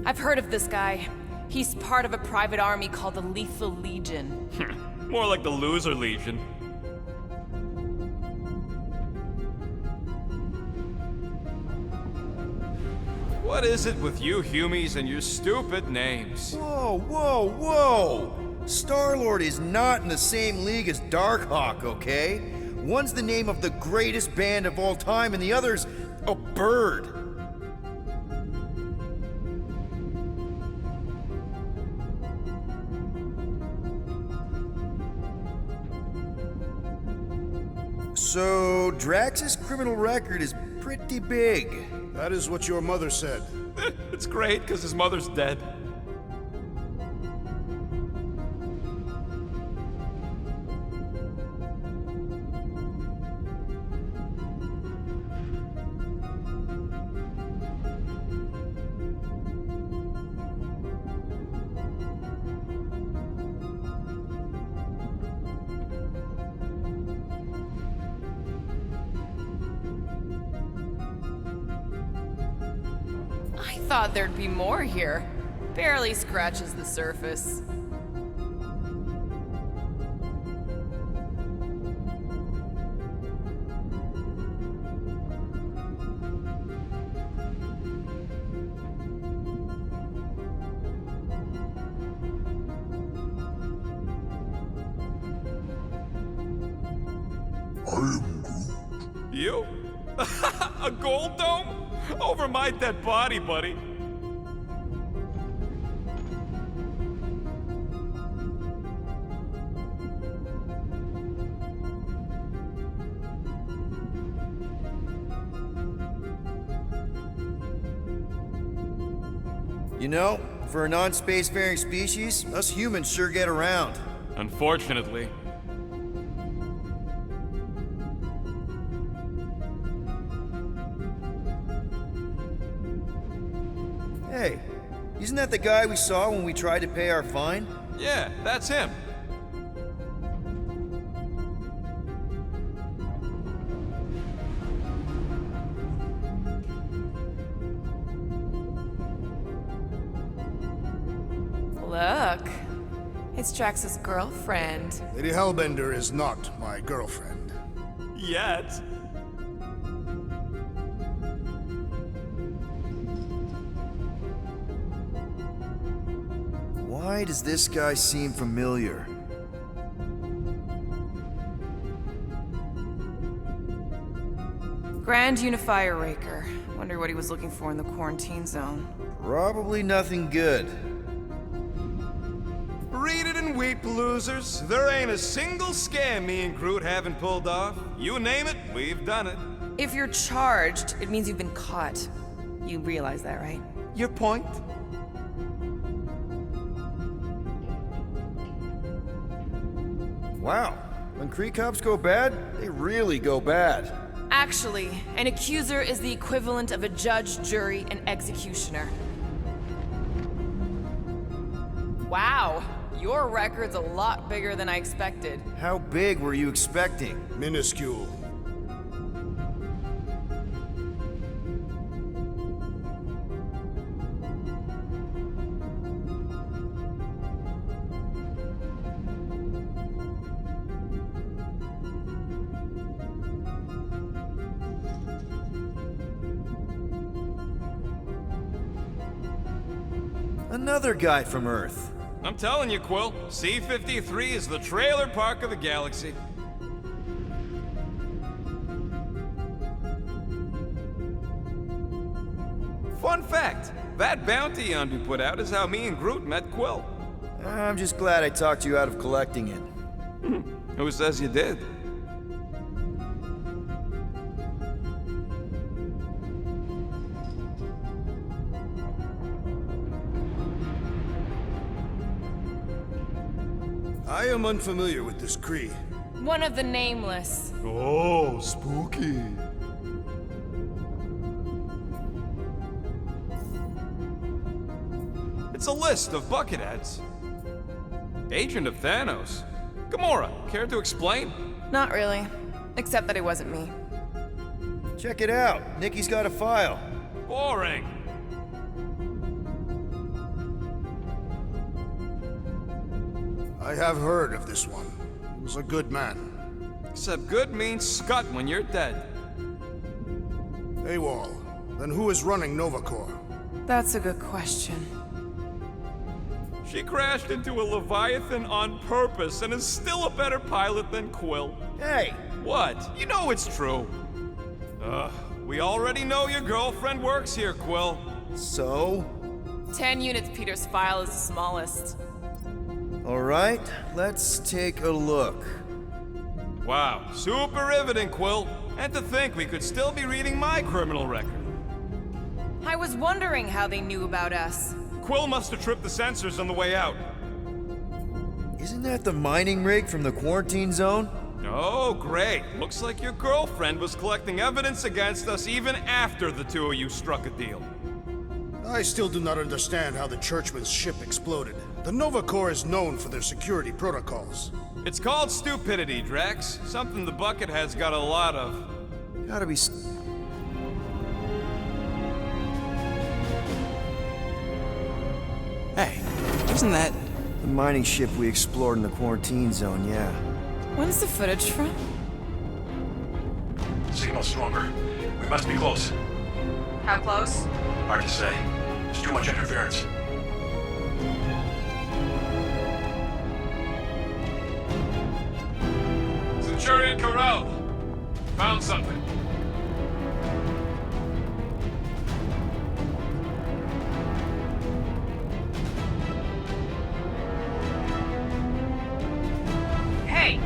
Speaker 16: I've heard of this guy. He's part of a private army called the Lethal Legion.
Speaker 15: More like the Loser Legion. What is it with you Humies and your stupid names?
Speaker 1: Whoa, whoa, whoa! Star-Lord is not in the same league as Darkhawk, okay? One's the name of the greatest band of all time, and the other's a bird. So, Drax's criminal record is pretty big.
Speaker 3: That is what your mother said.
Speaker 15: It's great, because his mother's dead.
Speaker 16: I thought there'd be more here. Barely scratches the surface.
Speaker 15: You? A gold dome? Over my dead body, buddy.
Speaker 1: You know, for a non-spacefaring species, us humans sure get around.
Speaker 15: Unfortunately.
Speaker 1: Hey, isn't that the guy we saw when we tried to pay our fine?
Speaker 15: Yeah, that's him.
Speaker 7: Look, it's Drax's girlfriend.
Speaker 3: Lady Hellbender is not my girlfriend.
Speaker 15: Yet.
Speaker 1: Why does this guy seem familiar?
Speaker 7: Grand Unifier Raker. Wonder what he was looking for in the quarantine zone.
Speaker 1: Probably nothing good.
Speaker 15: Read it and weep, losers. There ain't a single scam me and Groot haven't pulled off. You name it, we've done it.
Speaker 7: If you're charged, it means you've been caught. You realize that, right?
Speaker 15: Your point?
Speaker 1: Wow, when Kree cops go bad, they really go bad.
Speaker 7: Actually, an accuser is the equivalent of a judge, jury, and executioner. Wow, your record's a lot bigger than I expected.
Speaker 1: How big were you expecting?
Speaker 3: Minuscule.
Speaker 1: Another guy from Earth.
Speaker 15: I'm telling you, Quill, C-53 is the trailer park of the galaxy. Fun fact, that bounty Yondu put out is how me and Groot met Quill.
Speaker 1: I'm just glad I talked you out of collecting it.
Speaker 15: Who says you did?
Speaker 3: I am unfamiliar with this Kree.
Speaker 7: One of the nameless.
Speaker 15: Oh, spooky. It's a list of bucketheads. Agent of Thanos. Gamora, care to explain?
Speaker 7: Not really. Except that it wasn't me.
Speaker 1: Check it out. Nikki's got a file.
Speaker 15: Boring.
Speaker 3: I have heard of this one. He was a good man.
Speaker 15: Except good means scut when you're dead.
Speaker 3: AWOL. Then who is running Nova Corps?
Speaker 7: That's a good question.
Speaker 15: She crashed into a Leviathan on purpose and is still a better pilot than Quill.
Speaker 1: Hey!
Speaker 15: What? You know it's true. We already know your girlfriend works here, Quill.
Speaker 1: So?
Speaker 7: 10 units, Peter's file is the smallest.
Speaker 1: Alright, let's take a look.
Speaker 15: Wow, super riveting, Quill. And to think we could still be reading my criminal record.
Speaker 7: I was wondering how they knew about us.
Speaker 15: Quill must have tripped the sensors on the way out.
Speaker 1: Isn't that the mining rig from the quarantine zone?
Speaker 15: Oh, great. Looks like your girlfriend was collecting evidence against us even after the two of you struck a deal.
Speaker 3: I still do not understand how the Churchman's ship exploded. The Nova Corps is known for their security protocols.
Speaker 15: It's called stupidity, Drax. Something the Buckethead's got a lot of.
Speaker 1: Gotta be...
Speaker 13: Hey, isn't that...
Speaker 1: The mining ship we explored in the quarantine zone, yeah.
Speaker 7: When's the footage from?
Speaker 12: Signal stronger. We must be close.
Speaker 21: How close?
Speaker 12: Hard to say. There's too much interference.
Speaker 15: Centurion Corral,
Speaker 12: found something.
Speaker 21: Hey,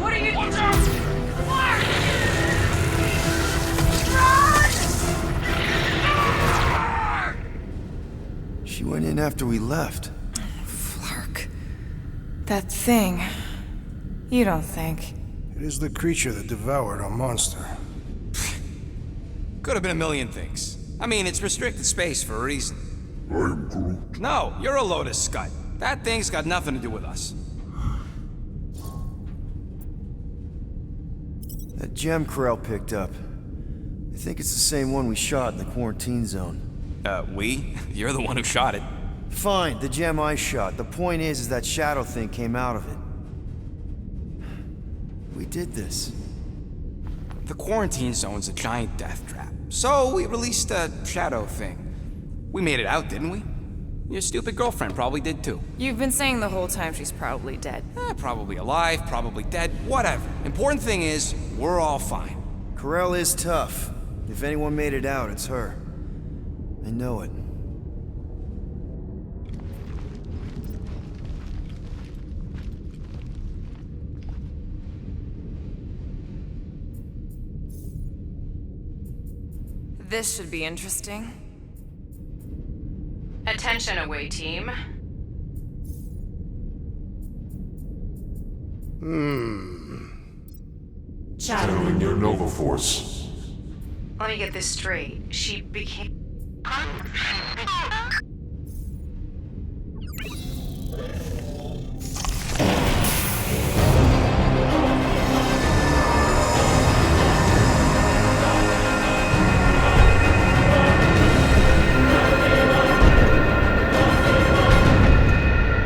Speaker 21: what are you?
Speaker 12: Watch out!
Speaker 1: She went in after we left.
Speaker 7: Flark. That thing. You don't think.
Speaker 3: It is the creature that devoured our monster.
Speaker 13: Could have been a million things. I mean, it's restricted space for a reason.
Speaker 19: I'm Groot.
Speaker 13: No, you're a Lotus Scud. That thing's got nothing to do with us.
Speaker 1: That gem Corell picked up. I think it's the same one we shot in the quarantine zone.
Speaker 13: We? You're the one who shot it.
Speaker 1: Fine, the gem I shot. The point is that shadow thing came out of it. We did this.
Speaker 13: The quarantine zone's a giant death trap. So we released a shadow thing. We made it out, didn't we? Your stupid girlfriend probably did too.
Speaker 7: You've been saying the whole time she's probably dead.
Speaker 13: Probably alive, probably dead, whatever. Important thing is, we're all fine.
Speaker 1: Corell is tough. If anyone made it out, it's her. I know it.
Speaker 7: This should be interesting.
Speaker 21: Attention away team.
Speaker 19: Channeling your Nova Force.
Speaker 21: Let me get this straight. She became...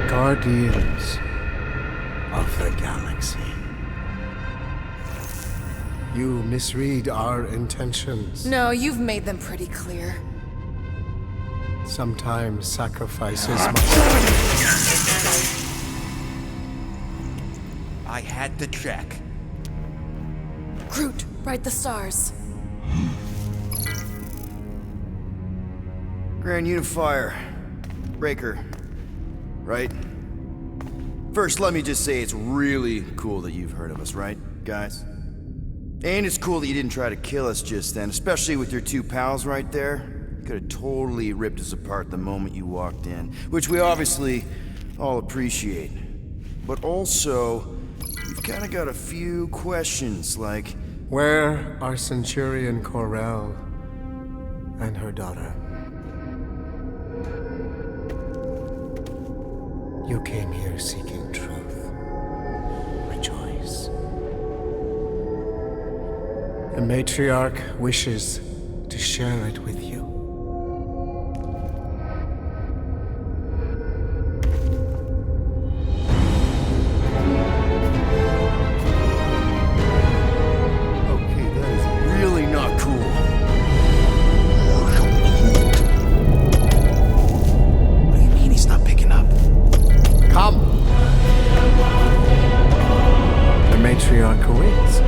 Speaker 3: Guardians of the Galaxy. You misread our intentions.
Speaker 7: No, you've made them pretty clear.
Speaker 3: Sometimes sacrifices
Speaker 13: I had to check.
Speaker 7: Groot, write the stars.
Speaker 1: Grand Unifier. Breaker. Right? First, let me just say it's really cool that you've heard of us, right, guys? And it's cool that you didn't try to kill us just then, especially with your two pals right there. Could have totally ripped us apart the moment you walked in, which we obviously all appreciate. But also, you've kind of got a few questions, like...
Speaker 3: Where are Centurion Corell and her daughter? You came here seeking truth. Rejoice. The matriarch wishes to share it with you.
Speaker 1: Okay, that is really not cool.
Speaker 13: What do you mean he's not picking up?
Speaker 3: Come! The matriarch awaits.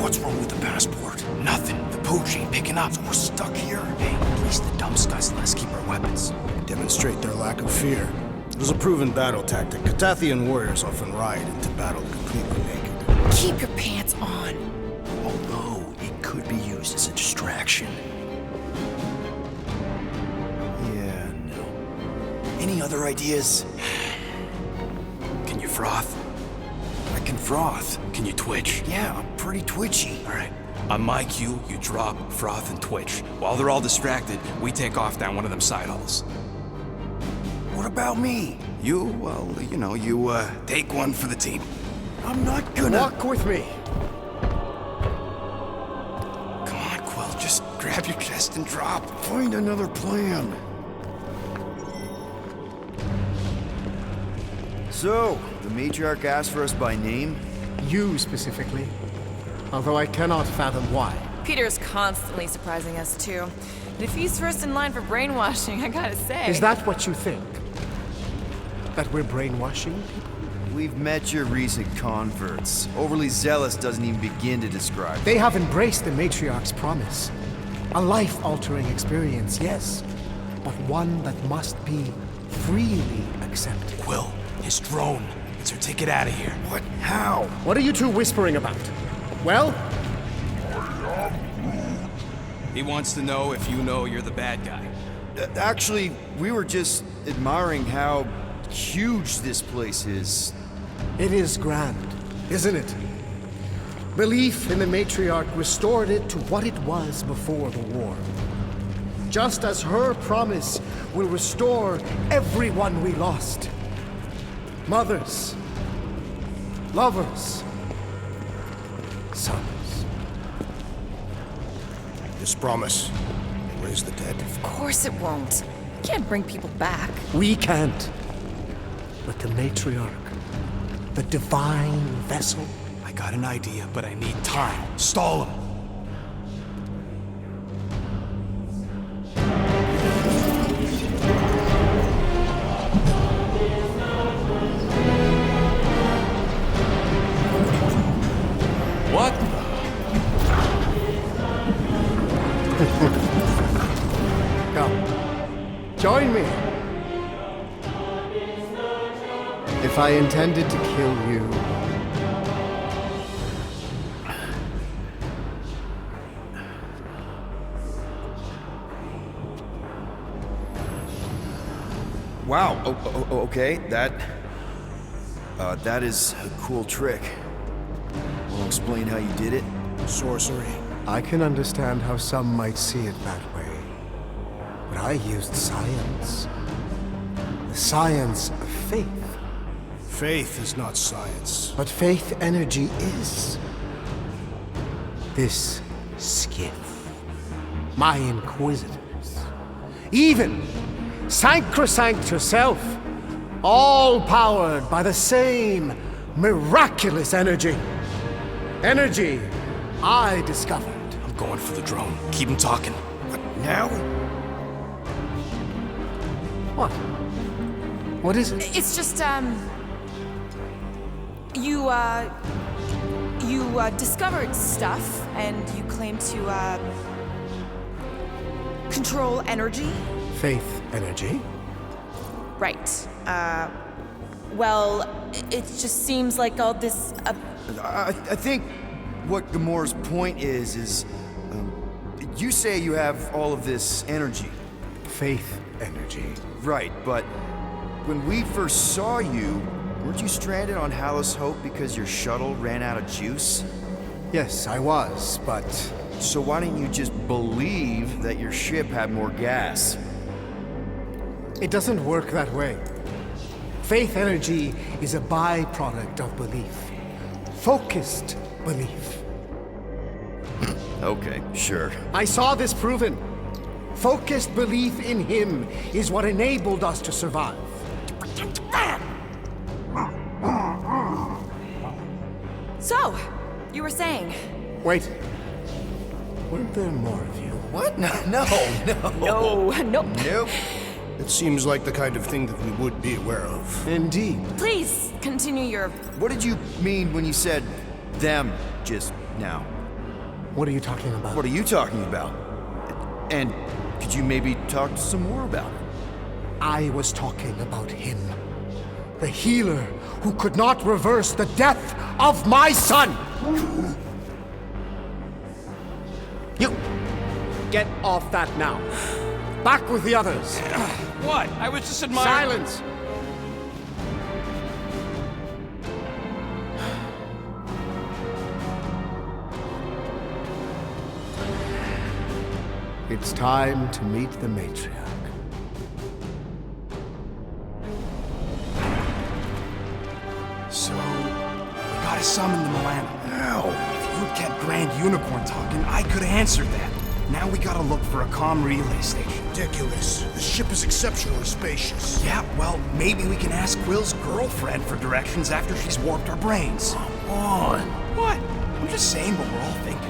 Speaker 13: What's wrong with the passport? Nothing. The pooch ain't picking up. So we're stuck here. Hey, at least the dumb scuds let us keep our weapons.
Speaker 3: Demonstrate their lack of fear. It was a proven battle tactic. Katathian warriors often ride into battle completely naked.
Speaker 7: Keep your pants on.
Speaker 1: Although, it could be used as a distraction. Yeah, no. Any other ideas?
Speaker 13: Can you froth?
Speaker 1: I can froth.
Speaker 13: Can you twitch?
Speaker 1: Yeah, I'm pretty twitchy.
Speaker 13: Alright. On my cue, you drop, froth, and twitch. While they're all distracted, we take off down one of them side halls.
Speaker 1: What about me?
Speaker 13: You, well, you take one for the team.
Speaker 1: I'm not gonna...
Speaker 3: Walk with me.
Speaker 13: Come on,
Speaker 3: grab your chest and drop.
Speaker 1: Find another plan. So, the matriarch asked for us by name?
Speaker 5: You specifically. Although I cannot fathom why.
Speaker 16: Peter's constantly surprising us, too. And if he's first in line for brainwashing, I gotta say...
Speaker 5: Is that what you think? That we're brainwashing people?
Speaker 1: We've met your recent converts. Overly zealous doesn't even begin to describe.
Speaker 5: They have embraced the matriarch's promise. A life-altering experience, yes. But one that must be freely accepted.
Speaker 12: Quill, his drone. It's her ticket out of here.
Speaker 1: What? How?
Speaker 5: What are you two whispering about? Well?
Speaker 13: He wants to know if you know you're the bad guy.
Speaker 1: Actually, we were just admiring how huge this place is.
Speaker 5: It is grand, isn't it? Belief in the matriarch restored it to what it was before the war. Just as her promise will restore everyone we lost. Mothers, lovers, sons.
Speaker 3: This promise will raise the dead.
Speaker 16: Of course it won't. You can't bring people back.
Speaker 5: We can't. But the matriarch, the divine vessel.
Speaker 12: I got an idea, but I need time. Stall him.
Speaker 13: What?
Speaker 5: Come. Join me. If I intended to kill you...
Speaker 1: Wow, okay, that is a cool trick. Wanna explain how you did it?
Speaker 3: Sorcery.
Speaker 5: I can understand how some might see it that way. But I used science. The science of faith.
Speaker 3: Faith is not science.
Speaker 5: But faith energy is. This skiff. My inquisitors. Even Sacrosanct herself. All powered by the same miraculous energy. Energy I discovered.
Speaker 12: I'm going for the drone. Keep him talking.
Speaker 1: What, now?
Speaker 5: What? What is it?
Speaker 16: It's just, You discovered stuff, and you claim to, control energy?
Speaker 5: Faith energy?
Speaker 16: Right. Well, it just seems like all this,
Speaker 1: I think what Gamora's point is, you say you have all of this energy.
Speaker 5: Faith energy.
Speaker 1: Right, but when we first saw you, weren't you stranded on Hallis Hope because your shuttle ran out of juice?
Speaker 5: Yes, I was, but...
Speaker 1: So why didn't you just believe that your ship had more gas?
Speaker 5: It doesn't work that way. Faith energy is a byproduct of belief. Focused belief.
Speaker 1: Okay, sure.
Speaker 5: I saw this proven. Focused belief in him is what enabled us to survive.
Speaker 16: So, you were saying...
Speaker 5: Wait. Weren't there more of you?
Speaker 1: What? No.
Speaker 16: Nope.
Speaker 3: It seems like the kind of thing that we would be aware of.
Speaker 5: Indeed.
Speaker 16: Please, continue your...
Speaker 1: What did you mean when you said them just now?
Speaker 5: What are you talking about?
Speaker 1: What are you talking about? And could you maybe talk some more about it?
Speaker 5: I was talking about him. The healer who could not reverse the death of my son! You! Get off that now. Back with the others.
Speaker 15: What? I was just admiring...
Speaker 5: Silence! It's time to meet the matriarch.
Speaker 12: So, we gotta summon the Milano.
Speaker 1: How?
Speaker 12: If you'd kept Grand Unicorn talking, I could have answered that.
Speaker 13: Now we gotta look for a comm relay station.
Speaker 3: Ridiculous. The ship is exceptionally spacious.
Speaker 13: Yeah, well, maybe we can ask Quill's girlfriend for directions after she's warped our brains.
Speaker 3: Come on.
Speaker 13: What? I'm just saying what we're all thinking.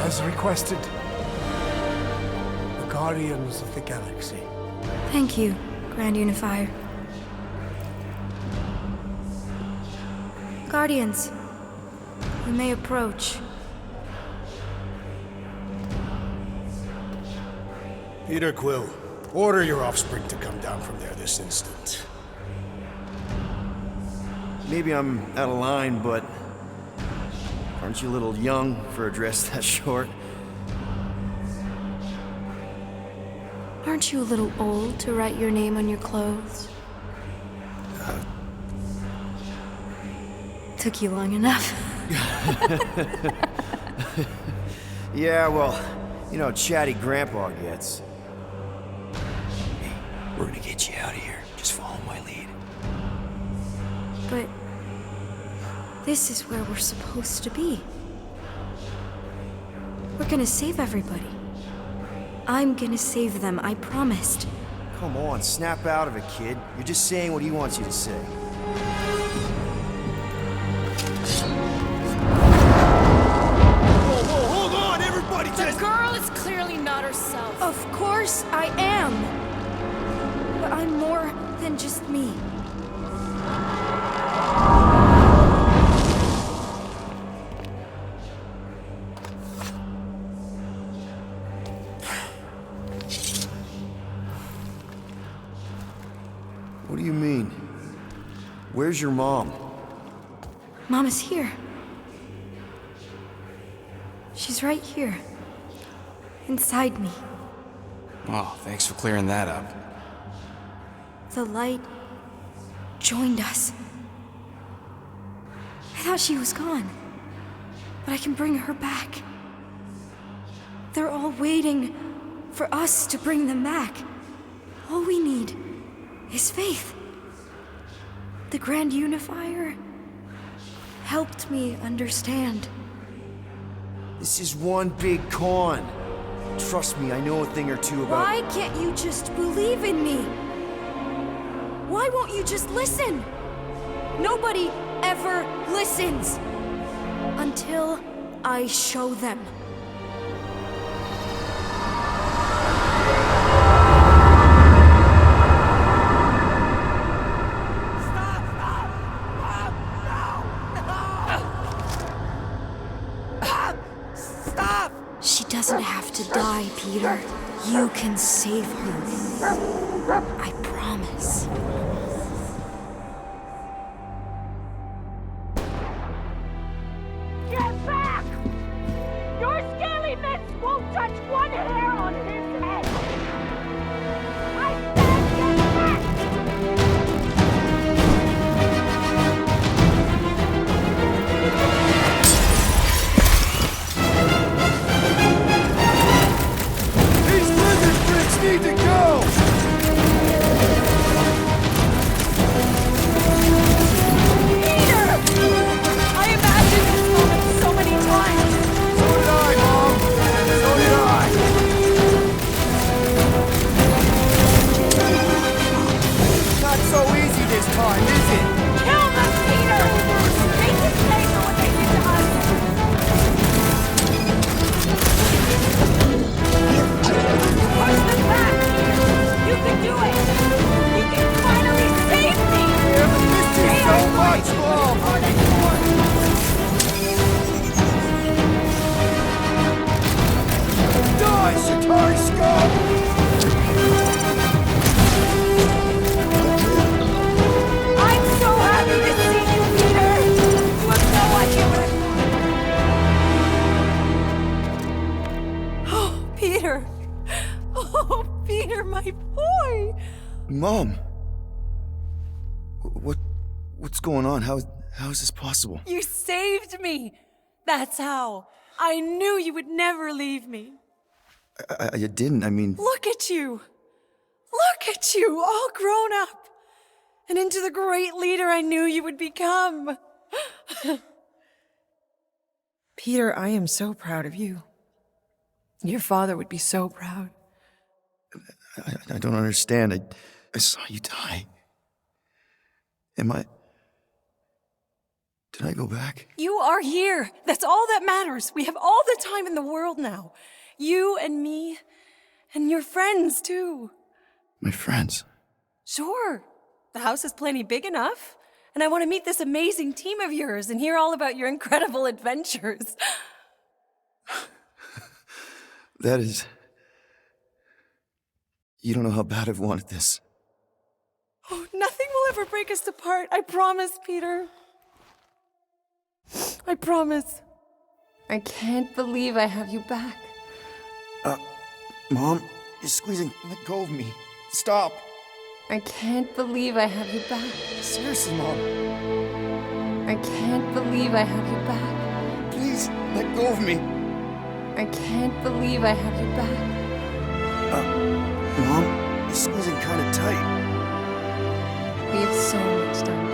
Speaker 5: As requested, the Guardians of the Galaxy.
Speaker 10: Thank you, Grand Unifier. Guardians, you may approach.
Speaker 3: Peter Quill, order your offspring to come down from there this instant.
Speaker 1: Maybe I'm out of line, but aren't you a little young for a dress that short?
Speaker 10: Aren't you a little old to write your name on your clothes? Took you long enough.
Speaker 1: Yeah, well, you know how chatty Grandpa gets. Hey, we're gonna get you out of here. Just follow my lead.
Speaker 10: But this is where we're supposed to be. We're gonna save everybody. I'm gonna save them, I promised.
Speaker 1: Come on, snap out of it, kid. You're just saying what he wants you to say.
Speaker 18: Whoa, hold on, everybody!
Speaker 2: The girl is clearly not herself.
Speaker 10: Of course I am. But I'm more than just me.
Speaker 1: What do you mean? Where's your mom?
Speaker 10: Mama's here. She's right here. Inside me.
Speaker 13: Oh, thanks for clearing that up.
Speaker 10: The light joined us. I thought she was gone, but I can bring her back. They're all waiting for us to bring them back. All we need is faith. The Grand Unifier helped me understand.
Speaker 1: This is one big con. Trust me, I know a thing or two about—
Speaker 10: Why can't you just believe in me? Why won't you just listen? Nobody ever listens until I show them. She doesn't have to die, Peter. You can save her. I promise.
Speaker 22: Get back! Your scaly mitts won't touch one hair on his head! I said get back!
Speaker 18: These lizard freaks need to go!
Speaker 1: Mom! What's going on? How is this possible?
Speaker 22: You saved me! That's how. I knew you would never leave me.
Speaker 1: I didn't, I mean...
Speaker 22: Look at you! Look at you, all grown up! And into the great leader I knew you would become! Peter, I am so proud of you. Your father would be so proud.
Speaker 1: I don't understand. I saw you die. Did I go back?
Speaker 22: You are here! That's all that matters! We have all the time in the world now. You and me, and your friends, too.
Speaker 1: My friends?
Speaker 22: Sure. The house is plenty big enough. And I want to meet this amazing team of yours and hear all about your incredible adventures.
Speaker 1: That is... You don't know how bad I've wanted this.
Speaker 22: Oh, nothing will ever break us apart. I promise, Peter. I promise. I can't believe I have you back.
Speaker 1: Mom, you're squeezing. Let go of me. Stop.
Speaker 22: I can't believe I have you back.
Speaker 1: Seriously, Mom.
Speaker 22: I can't believe I have you back.
Speaker 1: Please, let go of me.
Speaker 22: I can't believe I have you back.
Speaker 1: Mom, you're squeezing kind of tight.
Speaker 22: We have so much time